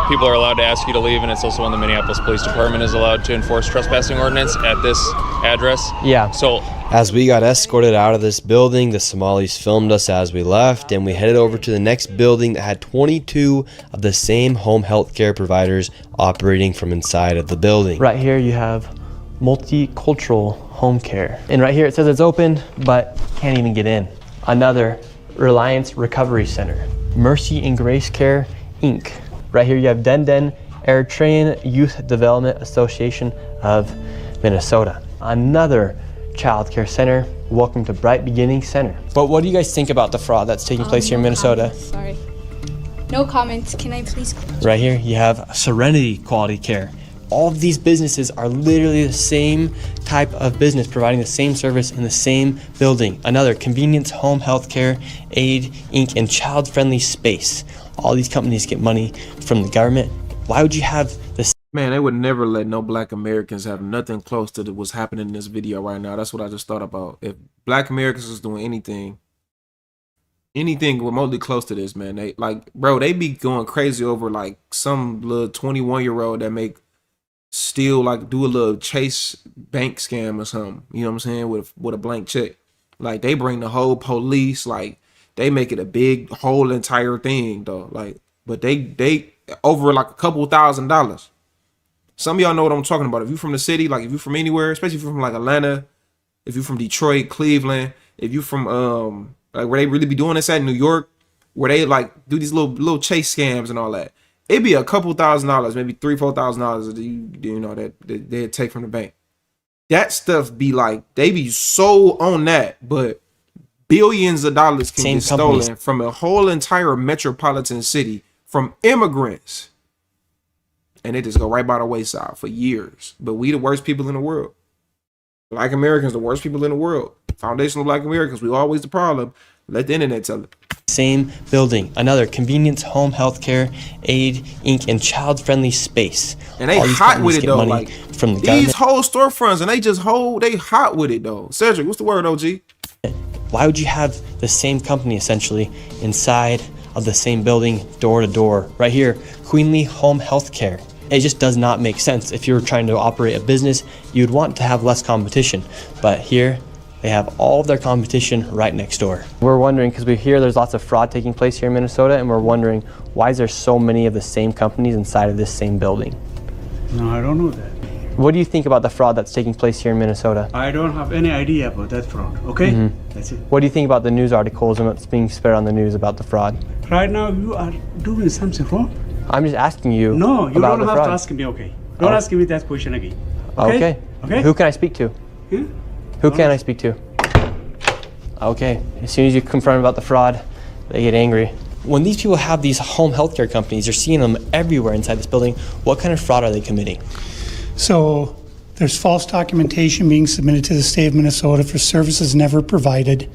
people are allowed to ask you to leave, and it's also one the Minneapolis Police Department is allowed to enforce trespassing ordinance at this address. Yeah. So As we got escorted out of this building, the Somalis filmed us as we left, and we headed over to the next building that had 22 of the same home health care providers operating from inside of the building. Right here you have multicultural home care. And right here it says it's open, but can't even get in. Another Reliance Recovery Center. Mercy and Grace Care, Inc. Right here you have Denden Eritrean Youth Development Association of Minnesota. Another child care center. Welcome to Bright Beginning Center. But what do you guys think about the fraud that's taking place here in Minnesota? Sorry. No comments. Can I please? Right here you have Serenity Quality Care. All of these businesses are literally the same type of business, providing the same service in the same building. Another Convenience Home Health Care, Aid, Inc., and Child Friendly Space. All these companies get money from the government. Why would you have this? Man, they would never let no black Americans have nothing close to what's happening in this video right now. That's what I just thought about. If black Americans was doing anything remotely close to this, man, they like, bro, they be going crazy over like some little 21-year-old that make still like do a little chase bank scam or something. You know what I'm saying? With a blank check. Like they bring the whole police, like they make it a big whole entire thing though. Like, but they over like a couple $1,000s. Some of y'all know what I'm talking about. If you from the city, like if you from anywhere, especially if you're from like Atlanta, if you from Detroit, Cleveland, if you from like where they really be doing this at New York, where they like do these little chase scams and all that. It'd be a couple $1,000s, maybe $3,000-$4,000 that you know that they'd take from the bank. That stuff be like they be so on that, but billions of dollars can get stolen from a whole entire metropolitan city from immigrants. And they just go right by the wayside for years. But we the worst people in the world. Black Americans, the worst people in the world. Foundational Black Americans, we always the problem. Let the internet tell it. Same building. Another Convenience Home Health Care, Aid, Inc., and Child Friendly Space. And they hot with it though. Like from the these whole storefronts, and they hot with it though. Cedric, what's the word, OG? Why would you have the same company essentially inside of the same building, door to door? Right here, Queenly Home Health Care. It just does not make sense. If you're trying to operate a business, you'd want to have less competition. But here, they have all of their competition right next door. We're wondering, because we hear there's lots of fraud taking place here in Minnesota, and we're wondering, why is there so many of the same companies inside of this same building? No, I don't know that. What do you think about the fraud that's taking place here in Minnesota? I don't have any idea about that fraud, okay? That's it. What do you think about the news articles and what's being spread on the news about the fraud? Right now, you are doing something wrong. I'm just asking you. No, you about don't the have fraud. to ask me, okay? Don't ask me that question again. Okay? Okay. Who can I speak to? Who can I speak to? Okay. As soon as you confront about the fraud, they get angry. When these people have these home healthcare companies, you're seeing them everywhere inside this building. What kind of fraud are they committing? So there's false documentation being submitted to the state of Minnesota for services never provided.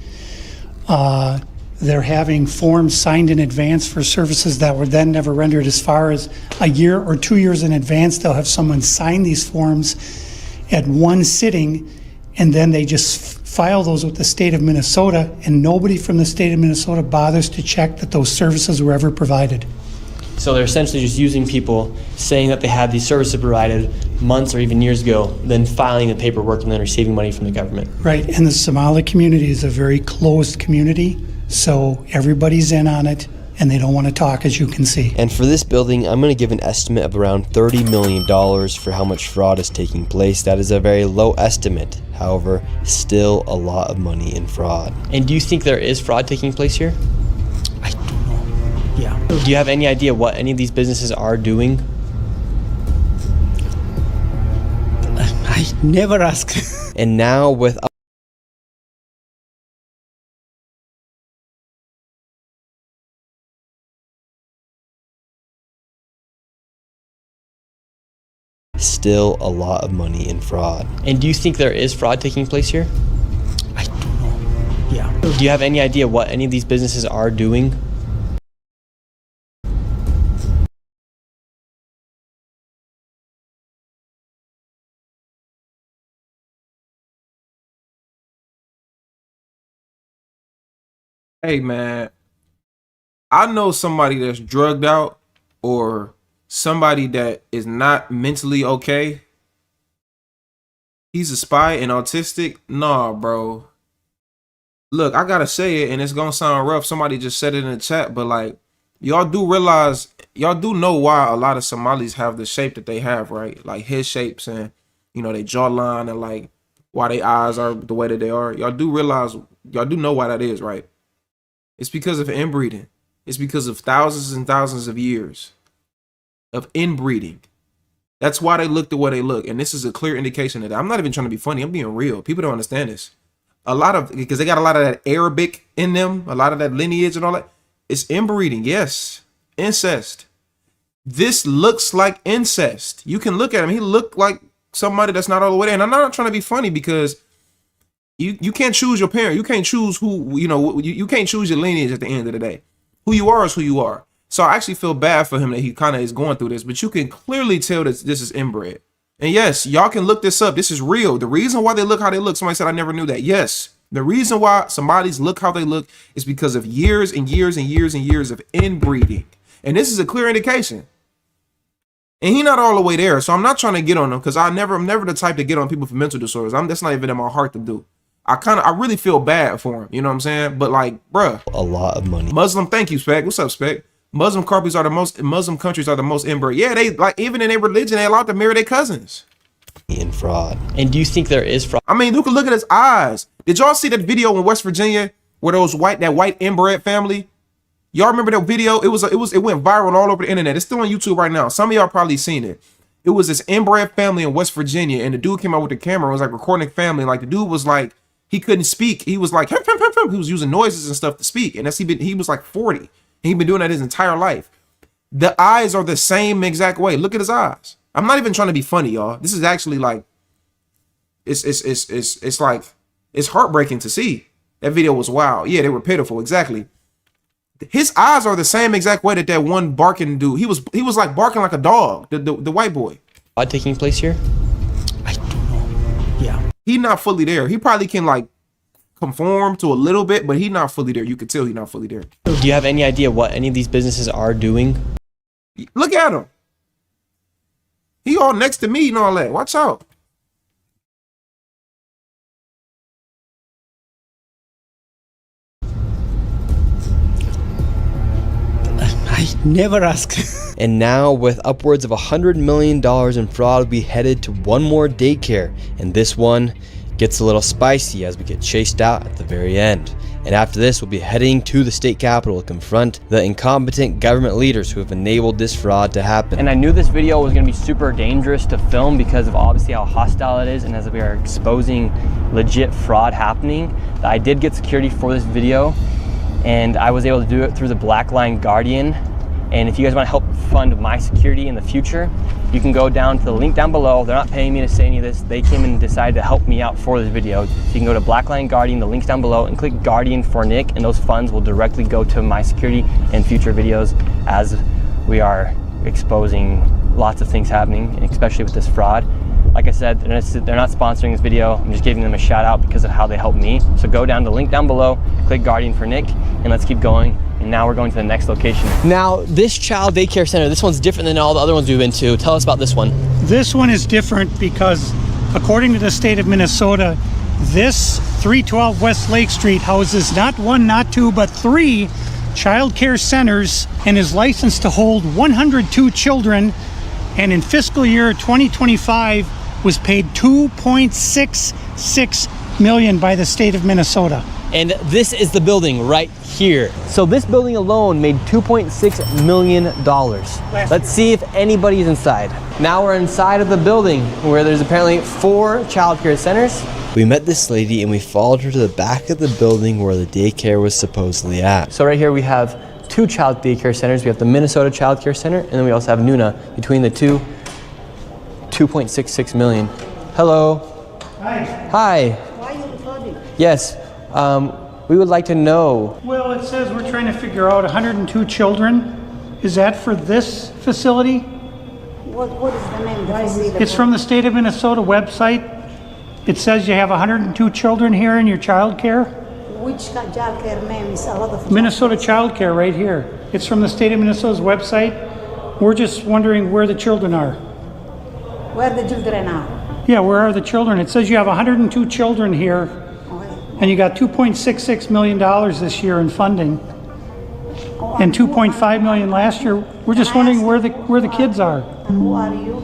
They're having forms signed in advance for services that were then never rendered. As far as a year or 2 years in advance, they'll have someone sign these forms at one sitting, and then they just file those with the state of Minnesota, and nobody from the state of Minnesota bothers to check that those services were ever provided. So they're essentially just using people saying that they had these services provided months or even years ago, then filing the paperwork and then receiving money from the government. Right, and the Somali community is a very closed community, so everybody's in on it, and they don't want to talk, as you can see. And for this building, I'm going to give an estimate of around $30 million for how much fraud is taking place. That is a very low estimate. However, still a lot of money in fraud. And do you think there is fraud taking place here? I don't know. Yeah. Do you have any idea what any of these businesses are doing? I never ask. And now with still a lot of money in fraud. And do you think there is fraud taking place here? I don't know. Yeah. Do you have any idea what any of these businesses are doing? Hey man, I know somebody that's drugged out or somebody that is not mentally okay. He's a spy and autistic. Nah, bro. Look, I gotta say it, and it's gonna sound rough. Somebody just said it in the chat, but like, y'all do realize, y'all do know why a lot of Somalis have the shape that they have, right? Like head shapes and, you know, they jawline and like why their eyes are the way that they are. Y'all do realize, y'all do know why that is, right? It's because of inbreeding. It's because of thousands and thousands of years of inbreeding. That's why they look the way they look. And this is a clear indication that I'm not even trying to be funny. I'm being real. People don't understand this. A lot of, because they got a lot of that Arabic in them, a lot of that lineage and all that. It's inbreeding. Yes. Incest. This looks like incest. You can look at him. He looked like somebody that's not all the way there. And I'm not trying to be funny because you can't choose your parent. You can't choose who, you know, you can't choose your lineage at the end of the day. Who you are is who you are. So I actually feel bad for him that he kind of is going through this, but you can clearly tell that this is inbred. And yes, y'all can look this up. This is real. The reason why they look how they look, somebody said I never knew that. Yes, the reason why Somalis look how they look is because of years and years and years and years of inbreeding. And this is a clear indication. And he's not all the way there. So I'm not trying to get on him because I'm never the type to get on people for mental disorders. That's not even in my heart to do. I really feel bad for him. You know what I'm saying? But like, bruh. A lot of money. Muslim, thank you, Spec. What's up, Spec? Muslim countries are the most inbred. Yeah, they like even in their religion, they allowed to marry their cousins. In fraud. And do you think there is fraud? I mean, you can look at his eyes. Did y'all see that video in West Virginia where that white inbred family? Y'all remember that video? It went viral all over the internet. It's still on YouTube right now. Some of y'all probably seen it. It was this inbred family in West Virginia, and the dude came out with the camera and was like recording the family. Like the dude was like, he couldn't speak. He was like, he was using noises and stuff to speak. And he was like 40. He'd been doing that his entire life. The eyes are the same exact way. Look at his eyes. I'm not even trying to be funny, y'all. This is actually like, it's like, it's heartbreaking to see. That video was wild. Yeah, they were pitiful. Exactly. His eyes are the same exact way that one barking dude. He was like barking like a dog. The white boy. Fraud taking place here? I don't know. Yeah. He's not fully there. He probably can like conform to a little bit, but he's not fully there. You could tell he's not fully there. Do you have any idea what any of these businesses are doing? Look at him. He all next to me and all that. Watch out. I never asked. And now, with upwards of $100 million in fraud, we headed to one more daycare, and this one gets a little spicy as we get chased out at the very end. And after this, we'll be heading to the state capitol to confront the incompetent government leaders who have enabled this fraud to happen. And I knew this video was going to be super dangerous to film because of obviously how hostile it is, and as we are exposing legit fraud happening. I did get security for this video, and I was able to do it through the Black Line Guardian. And if you guys want to help fund my security in the future, you can go down to the link down below. They're not paying me to say any of this. They came and decided to help me out for this video. So you can go to Black Line Guardian, the link's down below, and click Guardian for Nick, and those funds will directly go to my security and future videos as we are exposing lots of things happening, and especially with this fraud. Like I said, they're not sponsoring this video. I'm just giving them a shout out because of how they helped me. So go down to the link down below, click Guardian for Nick, and let's keep going. And now we're going to the next location. Now, this child daycare center, this one's different than all the other ones we've been to. Tell us about this one. This one is different because according to the state of Minnesota, this 312 West Lake Street houses not one, not two, but 3 child care centers and is licensed to hold 102 children, and in fiscal year 2025 was paid $2.66 million by the state of Minnesota. And this is the building right here. So this building alone made $2.6 million. Let's see if anybody is inside. Now we're inside of the building where there's apparently 4 child care centers. We met this lady and we followed her to the back of the building where the daycare was supposedly at. So right here we have 2 child daycare centers. We have the Minnesota Child Care Center, and then we also have Nuna. Between the two, $2.66 million. Hello. Hi. Hi. Why are you recording? Yes. We would like to know. Well, it says we're trying to figure out 102 children. Is that for this facility? What is the name of the facility? It's from the state of Minnesota website. It says you have 102 children here in your child care. Which childcare name is a lot of Minnesota Childcare right here. It's from the state of Minnesota's website. We're just wondering where the children are. where the children are. Yeah, where are the children? It says you have 102 children here, and you got $2.66 million this year in funding, and $2.5 million last year. We're just wondering where the kids are. And who are you?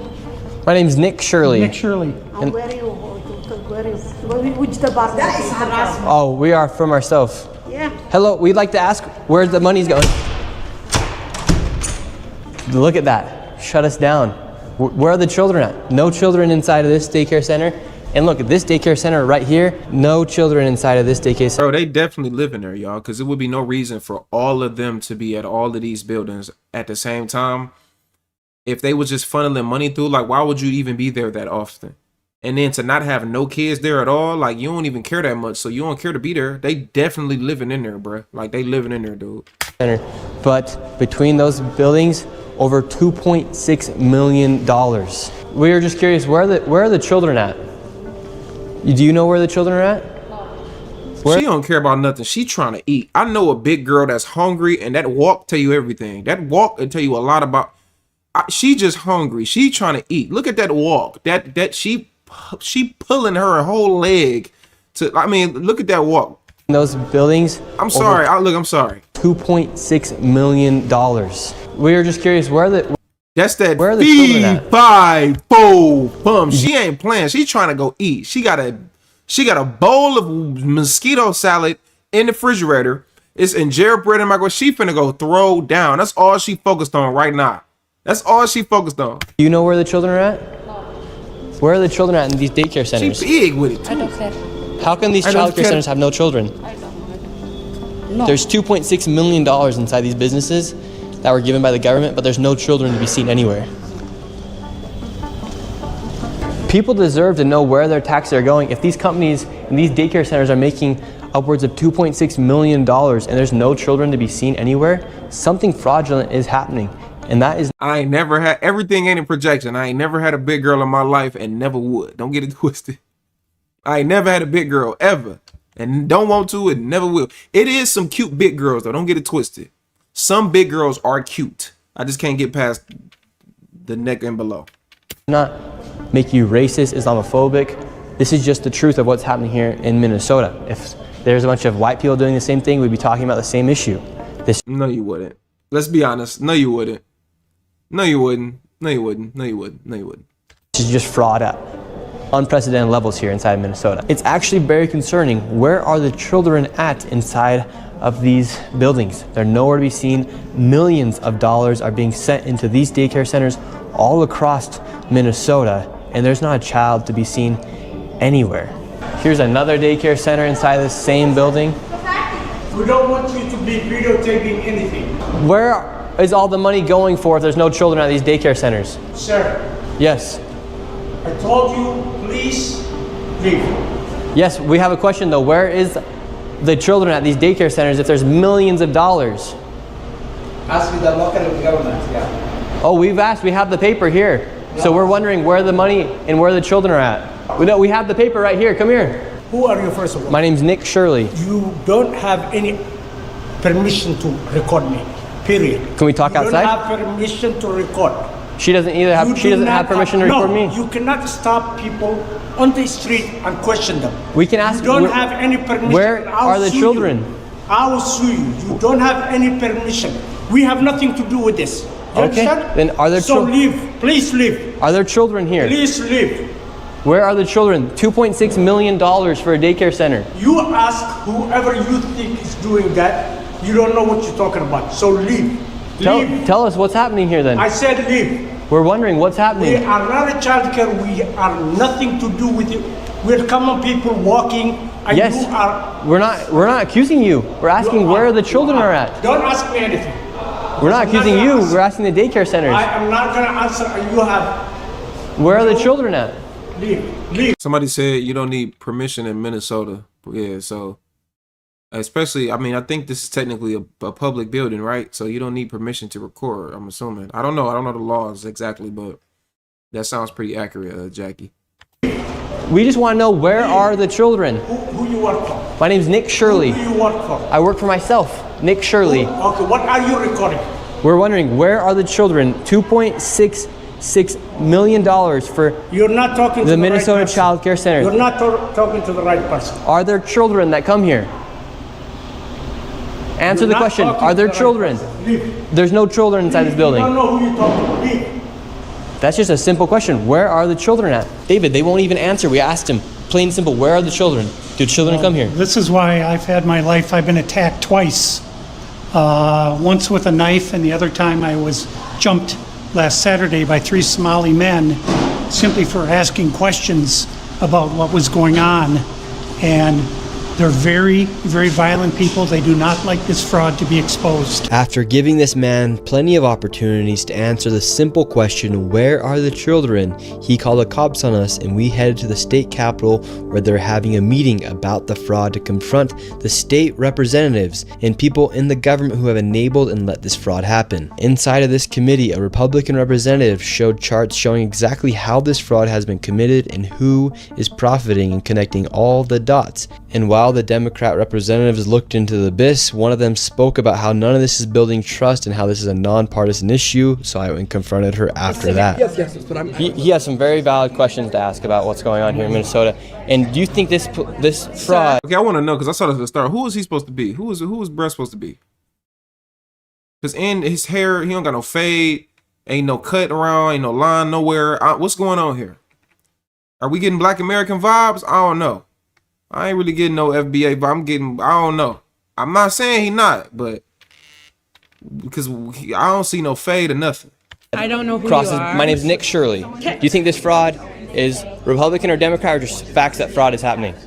My name's Nick Shirley. Nick Shirley. And where are you? Which department? That is harassment. Oh, we are from ourselves. Yeah. Hello, we'd like to ask where the money's going. Look at that. Shut us down. Where are the children at? No children inside of this daycare center. And look at this daycare center right here. No children inside of this daycare center. Bro, they definitely live in there, y'all, because it would be no reason for all of them to be at all of these buildings at the same time. If they was just funneling money through, like, why would you even be there that often? And then to not have no kids there at all, like, you don't even care that much, so you don't care to be there. They definitely living in there, bro. Like, they living in there, dude. But between those buildings, over $2.6 million. We are just curious, where are the children at? Do you know where the children are at? She don't care about nothing. She trying to eat. I know a big girl that's hungry, and that walk tell you everything. That walk will tell you a lot about. She just hungry. She trying to eat. Look at that walk. That she pulling her whole leg to. I mean, look at that walk. In those buildings. I'm sorry. I'm sorry. $2.6 million. We are just curious, where are the children at? 5 4 bum. She ain't playing. She trying to go eat. She got a bowl of mosquito salad in the refrigerator. It's injera bread and microwave. She finna go throw down. That's all she focused on right now. That's all she focused on. Do you know where the children are at? Where are the children at in these daycare centers? She big with it too. I don't care. How can these childcare centers have no children? I don't know. No. There's $2.6 million inside these businesses that were given by the government, but there's no children to be seen anywhere. People deserve to know where their taxes are going. If these companies and these daycare centers are making upwards of $2.6 million and there's no children to be seen anywhere, something fraudulent is happening. And that is... I ain't never had... Everything ain't in projection. I ain't never had a big girl in my life and never would. Don't get it twisted. I ain't never had a big girl, ever. And don't want to and never will. It is some cute big girls, though. Don't get it twisted. Some big girls are cute. I just can't get past the neck and below. Not make you racist, Islamophobic. This is just the truth of what's happening here in Minnesota. If there's a bunch of white people doing the same thing, we'd be talking about the same issue. No, you wouldn't. Let's be honest. No, you wouldn't. No, you wouldn't. No, you wouldn't. No, you wouldn't. No, you wouldn't. This is just fraud at unprecedented levels here inside of Minnesota. It's actually very concerning. Where are the children at inside of these buildings? They're nowhere to be seen. Millions of dollars are being sent into these daycare centers all across Minnesota, and there's not a child to be seen anywhere. Here's another daycare center inside this same building. We don't want you to be videotaping anything. Where is all the money going for if there's no children at these daycare centers? Sir. Yes. I told you, please leave. Yes, we have a question though. Where is the children at these daycare centers if there's millions of dollars? Ask the local government, yeah. Oh, we've asked. We have the paper here. Yeah. So we're wondering where the money and where the children are at. We have the paper right here. Come here. Who are you, first of all? My name's Nick Shirley. You don't have any permission to record me, period. Can we talk outside? You don't have permission to record. She doesn't either have, she doesn't have permission to record me? No, you cannot stop people on the street and question them. We can ask. You don't have any permission. Where are the children? I will sue you. You don't have any permission. We have nothing to do with this. You understand? Then are there children? So leave. Please leave. Are there children here? Please leave. Where are the children? $2.6 million for a daycare center. You ask whoever you think is doing that. You don't know what you're talking about. So leave. Tell us what's happening here then. I said leave. We're wondering what's happening. We are not a childcare. We are nothing to do with you. We're common people walking. And yes. You are. We're not accusing you. We're asking where the children are at. Don't ask me anything. We're not accusing you. We're asking the daycare centers. I am not going to answer. You have. Where are the children at? Leave. Somebody said you don't need permission in Minnesota. Yeah, so especially, I mean, I think this is technically a public building, right? So you don't need permission to record, I'm assuming. I don't know the laws exactly, but that sounds pretty accurate, Jackie. We just want to know, where are the children? Who you work for? My name's Nick Shirley. Who do you work for? I work for myself, Nick Shirley. Okay, what are you recording? We're wondering, where are the children? $2.66 million for You're not talking to the Minnesota right person. Childcare Center. You're not talking to the right person. Are there children that come here? Answer You're the not question. talking Are to there the right children? person. Leave. There's no children inside this building. You don't know who you're talking to. Leave. That's just a simple question. Where are the children at? David, they won't even answer. We asked him, plain and simple, where are the children? Do children come here? This is why I've had my life. I've been attacked twice. Once with a knife, and the other time I was jumped last Saturday by 3 Somali men simply for asking questions about what was going on. And they're very, very violent people. They do not like this fraud to be exposed. After giving this man plenty of opportunities to answer the simple question, where are the children, he called the cops on us and we headed to the state capitol where they're having a meeting about the fraud to confront the state representatives and people in the government who have enabled and let this fraud happen. Inside of this committee, a Republican representative showed charts showing exactly how this fraud has been committed and who is profiting and connecting all the dots. And while the Democrat representatives looked into the abyss, one of them spoke about how none of this is building trust and how this is a nonpartisan issue, so I went and confronted her after that. Yes, but he has some very valid questions to ask about what's going on here in Minnesota. And do you think this fraud... Okay, I want to know, because I saw this at the start. Who is he supposed to be? Who is Brett supposed to be? Because in his hair, he don't got no fade, ain't no cut around, ain't no line nowhere. What's going on here? Are we getting Black American vibes? I don't know. I ain't really getting no FBA, but I don't know. I'm not saying he not, but because I don't see no fade or nothing. I don't know who you are. My name's Nick Shirley. Do you think this fraud is Republican or Democrat, or just facts that fraud is happening? I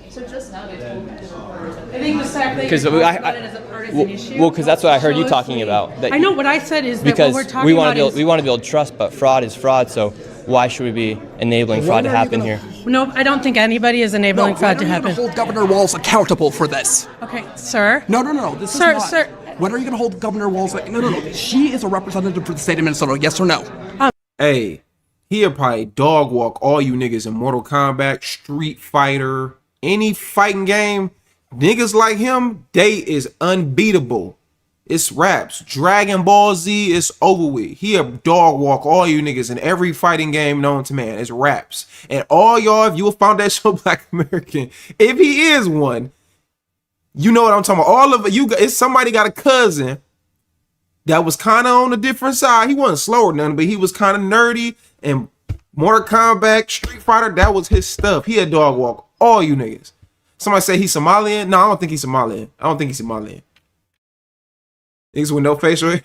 think the fact that Because you're talking about it as a partisan issue. Well, because that's what I heard you talking about. I know what I said is that because what we're talking about is... we want to build trust, but fraud is fraud. So why should we be enabling fraud to happen here? No, I don't think anybody is enabling fraud to happen. Hold Governor Walz accountable for this. Okay, sir. No. This Sir, is not. sir. When are you going to hold Governor Walz? No. She is a representative for the state of Minnesota. Yes or no? Hey, he'll probably dog walk all you niggas in Mortal Kombat, Street Fighter, any fighting game. Niggas like him, they is unbeatable. It's raps. Dragon Ball Z is over with. He'll dog walk all you niggas in every fighting game known to man. It's raps. And all y'all, if you will foundation Black American, if he is one, you know what I'm talking about. All of it, it's somebody got a cousin that was kind of on the different side. He wasn't slow or nothing, but he was kind of nerdy. And Mortal Kombat, Street Fighter, that was his stuff. He had dog walk all you niggas. Somebody say he's Somalian. No, I don't think he's Somalian. Niggas with no facial hair.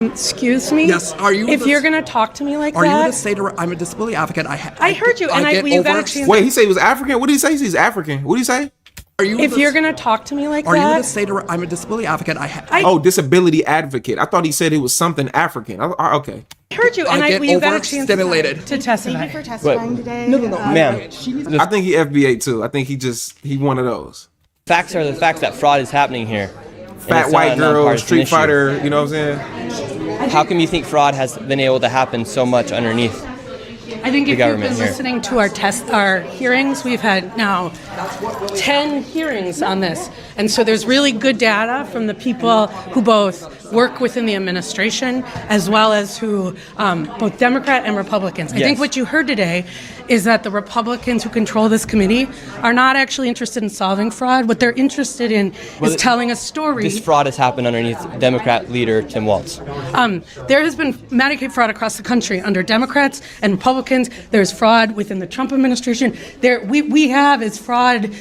Excuse me? Yes, are you... If you're going to talk to me like are that... Are you the state... I'm a disability advocate. I heard you, and we've got a chance... Wait, he said he was African? What did he say? He's African. What did he say? Are you... If you're going to talk to me like that... Are you the state... I'm a disability advocate. Oh, disability advocate. I thought he said it was something African. Okay. I heard you, and we've got a chance to testify. Thank you for testifying today. No. Ma'am. I think he FBA too. I think he one of those. Facts are the facts that fraud is happening here. Fat white girl, Street Fighter, you know what I'm saying? How come you think fraud has been able to happen so much underneath I think if the you've government been here? listening to our hearings, we've had now 10 hearings on this. And so there's really good data from the people who both work within the administration as well as who, both Democrat and Republicans. I think what you heard today is that the Republicans who control this committee are not actually interested in solving fraud. What they're interested in is telling a story. This fraud has happened underneath Democrat leader Tim Walz. There has been Medicaid fraud across the country under Democrats and Republicans. There's fraud within the Trump administration. We have is fraud.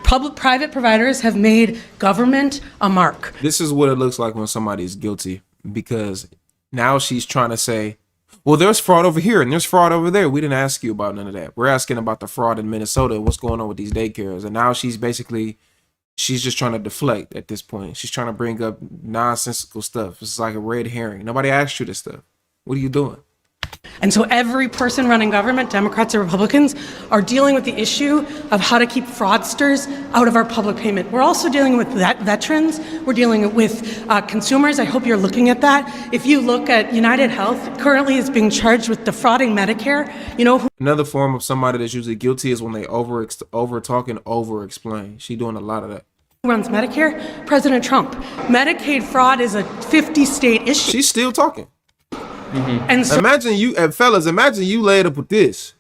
Private providers have made government a mark. This is what it looks like when somebody's guilty, because now she's trying to say, well, there's fraud over here and there's fraud over there. We didn't ask you about none of that. We're asking about the fraud in Minnesota, what's going on with these daycares. And now she's just trying to deflect at this point. She's trying to bring up nonsensical stuff. It's like a red herring. Nobody asked you this stuff. What are you doing? And so every person running government, Democrats or Republicans, are dealing with the issue of how to keep fraudsters out of our public payment. We're also dealing with veterans. We're dealing with consumers. I hope you're looking at that. If you look at United Health, currently is being charged with defrauding Medicare. You know, another form of somebody that's usually guilty is when they over talk and over explain. She doing a lot of that. who runs Medicare? President Trump. Medicaid fraud is a 50-state issue. She's still talking. And so, imagine you laid up with this.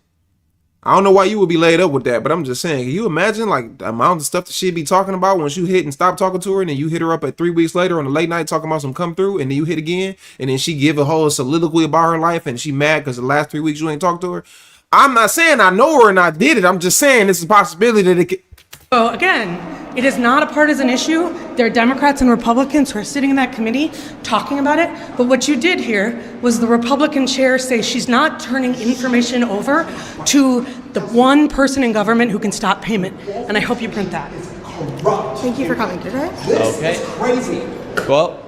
I don't know why you would be laid up with that, but I'm just saying, can you imagine like the amount of stuff that she'd be talking about once you hit and stop talking to her, and then you hit her up at 3 weeks later on the late night talking about some come through, and then you hit again, and then she give a whole soliloquy about her life, and she mad because the last 3 weeks you ain't talked to her. I'm not saying I know her and I did it. I'm just saying it's a possibility that it could. So again, it is not a partisan issue. There are Democrats and Republicans who are sitting in that committee talking about it. But what you did here was the Republican chair say she's not turning information over to the one person in government who can stop payment. And I hope you print that. Thank you for coming today. Okay. This is crazy. Well,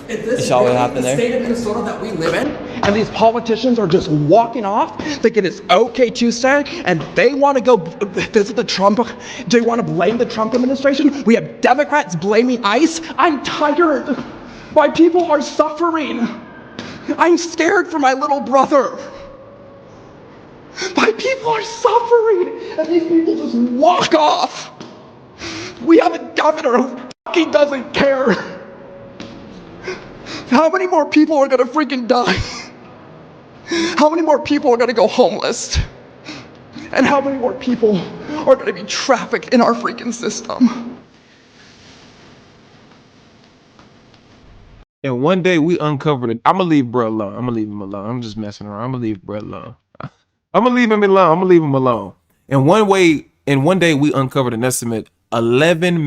you saw what happened the there. state of Minnesota that we live in, and these politicians are just walking off thinking it's okay Tuesday, and they want to go visit the Trump. They want to blame the Trump administration. We have Democrats blaming ICE. I'm tired. My people are suffering. I'm scared for my little brother. My people are suffering, and these people just walk off. We have a governor who fucking doesn't care. How many more people are gonna freaking die? How many more people are gonna go homeless? And how many more people are gonna be trafficked in our freaking system? And one day we uncovered it. I'm gonna leave bro alone. I'm gonna leave him alone. I'm just messing around. I'm gonna leave bro alone. I'm gonna leave him alone. I'm gonna leave him alone. And one day we uncovered an estimate $111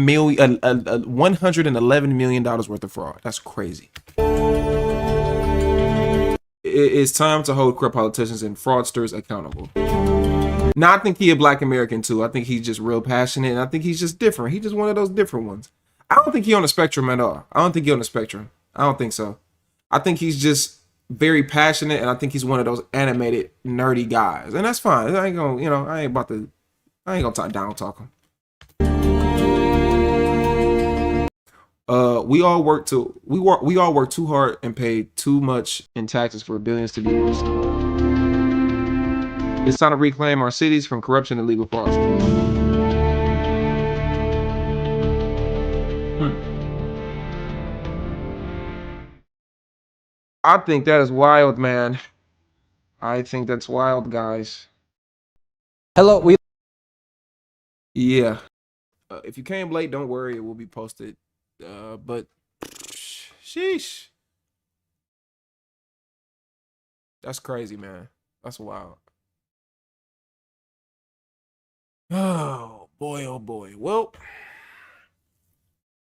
million worth of fraud. That's crazy. It's time to hold corrupt politicians and fraudsters accountable. Now, I think he a Black American too. I think he's just real passionate, and I think he's just different. He's just one of those different ones. I don't think he's on the spectrum at all. I don't think he's on the spectrum. I don't think so. I think he's just very passionate, and I think he's one of those animated, nerdy guys, and that's fine. I ain't gonna, I ain't gonna down talk him. We all work too hard and paid too much in taxes for billions to be used. It's time to reclaim our cities from corruption and legal fraud. I think that is wild, man. I think that's wild, guys. Hello, Yeah. If you came late, don't worry. It will be posted. But sheesh. That's crazy, man. That's wild. Oh boy. Well,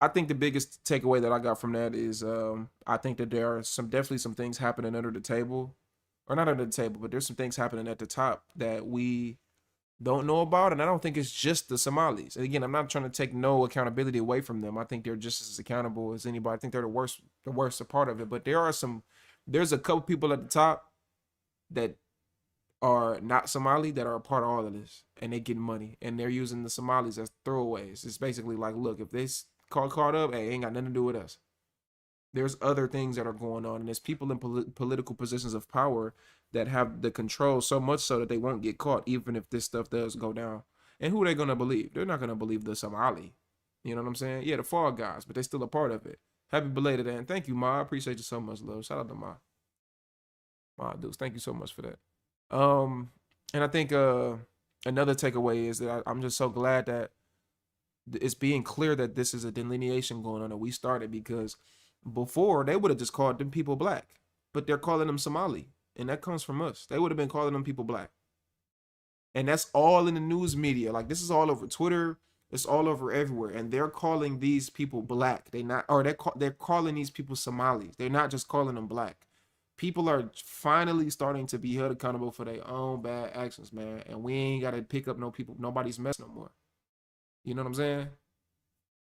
I think the biggest takeaway that I got from that is I think that there are definitely some things happening under the table. Or not under the table, but there's some things happening at the top that we don't know about, and I don't think it's just the Somalis. And again, I'm not trying to take no accountability away from them. I think they're just as accountable as anybody. I think they're the worst part of it. But there's a couple people at the top that are not Somali that are a part of all of this, and they get money, and they're using the Somalis as throwaways. It's basically like, look, if they caught up, hey, ain't got nothing to do with us. There's other things that are going on, and there's people in political positions of power that have the control so much so that they won't get caught, even if this stuff does go down. And who are they gonna believe? They're not gonna believe the Somali. You know what I'm saying? Yeah, the Fall Guys, but they're still a part of it. Happy belated, and thank you, Ma. I appreciate you so much, love. Shout out to Ma. Ma, dudes, thank you so much for that. And I think another takeaway is that I'm just so glad that it's being clear that this is a delineation going on that we started, because before they would have just called them people Black, but they're calling them Somali. And that comes from us. They would have been calling them people Black. And that's all in the news media. Like, this is all over Twitter. It's all over everywhere. And they're calling these people Black. They're calling these people Somalis. They're not just calling them Black. People are finally starting to be held accountable for their own bad actions, man. And we ain't got to pick up nobody's mess no more. You know what I'm saying?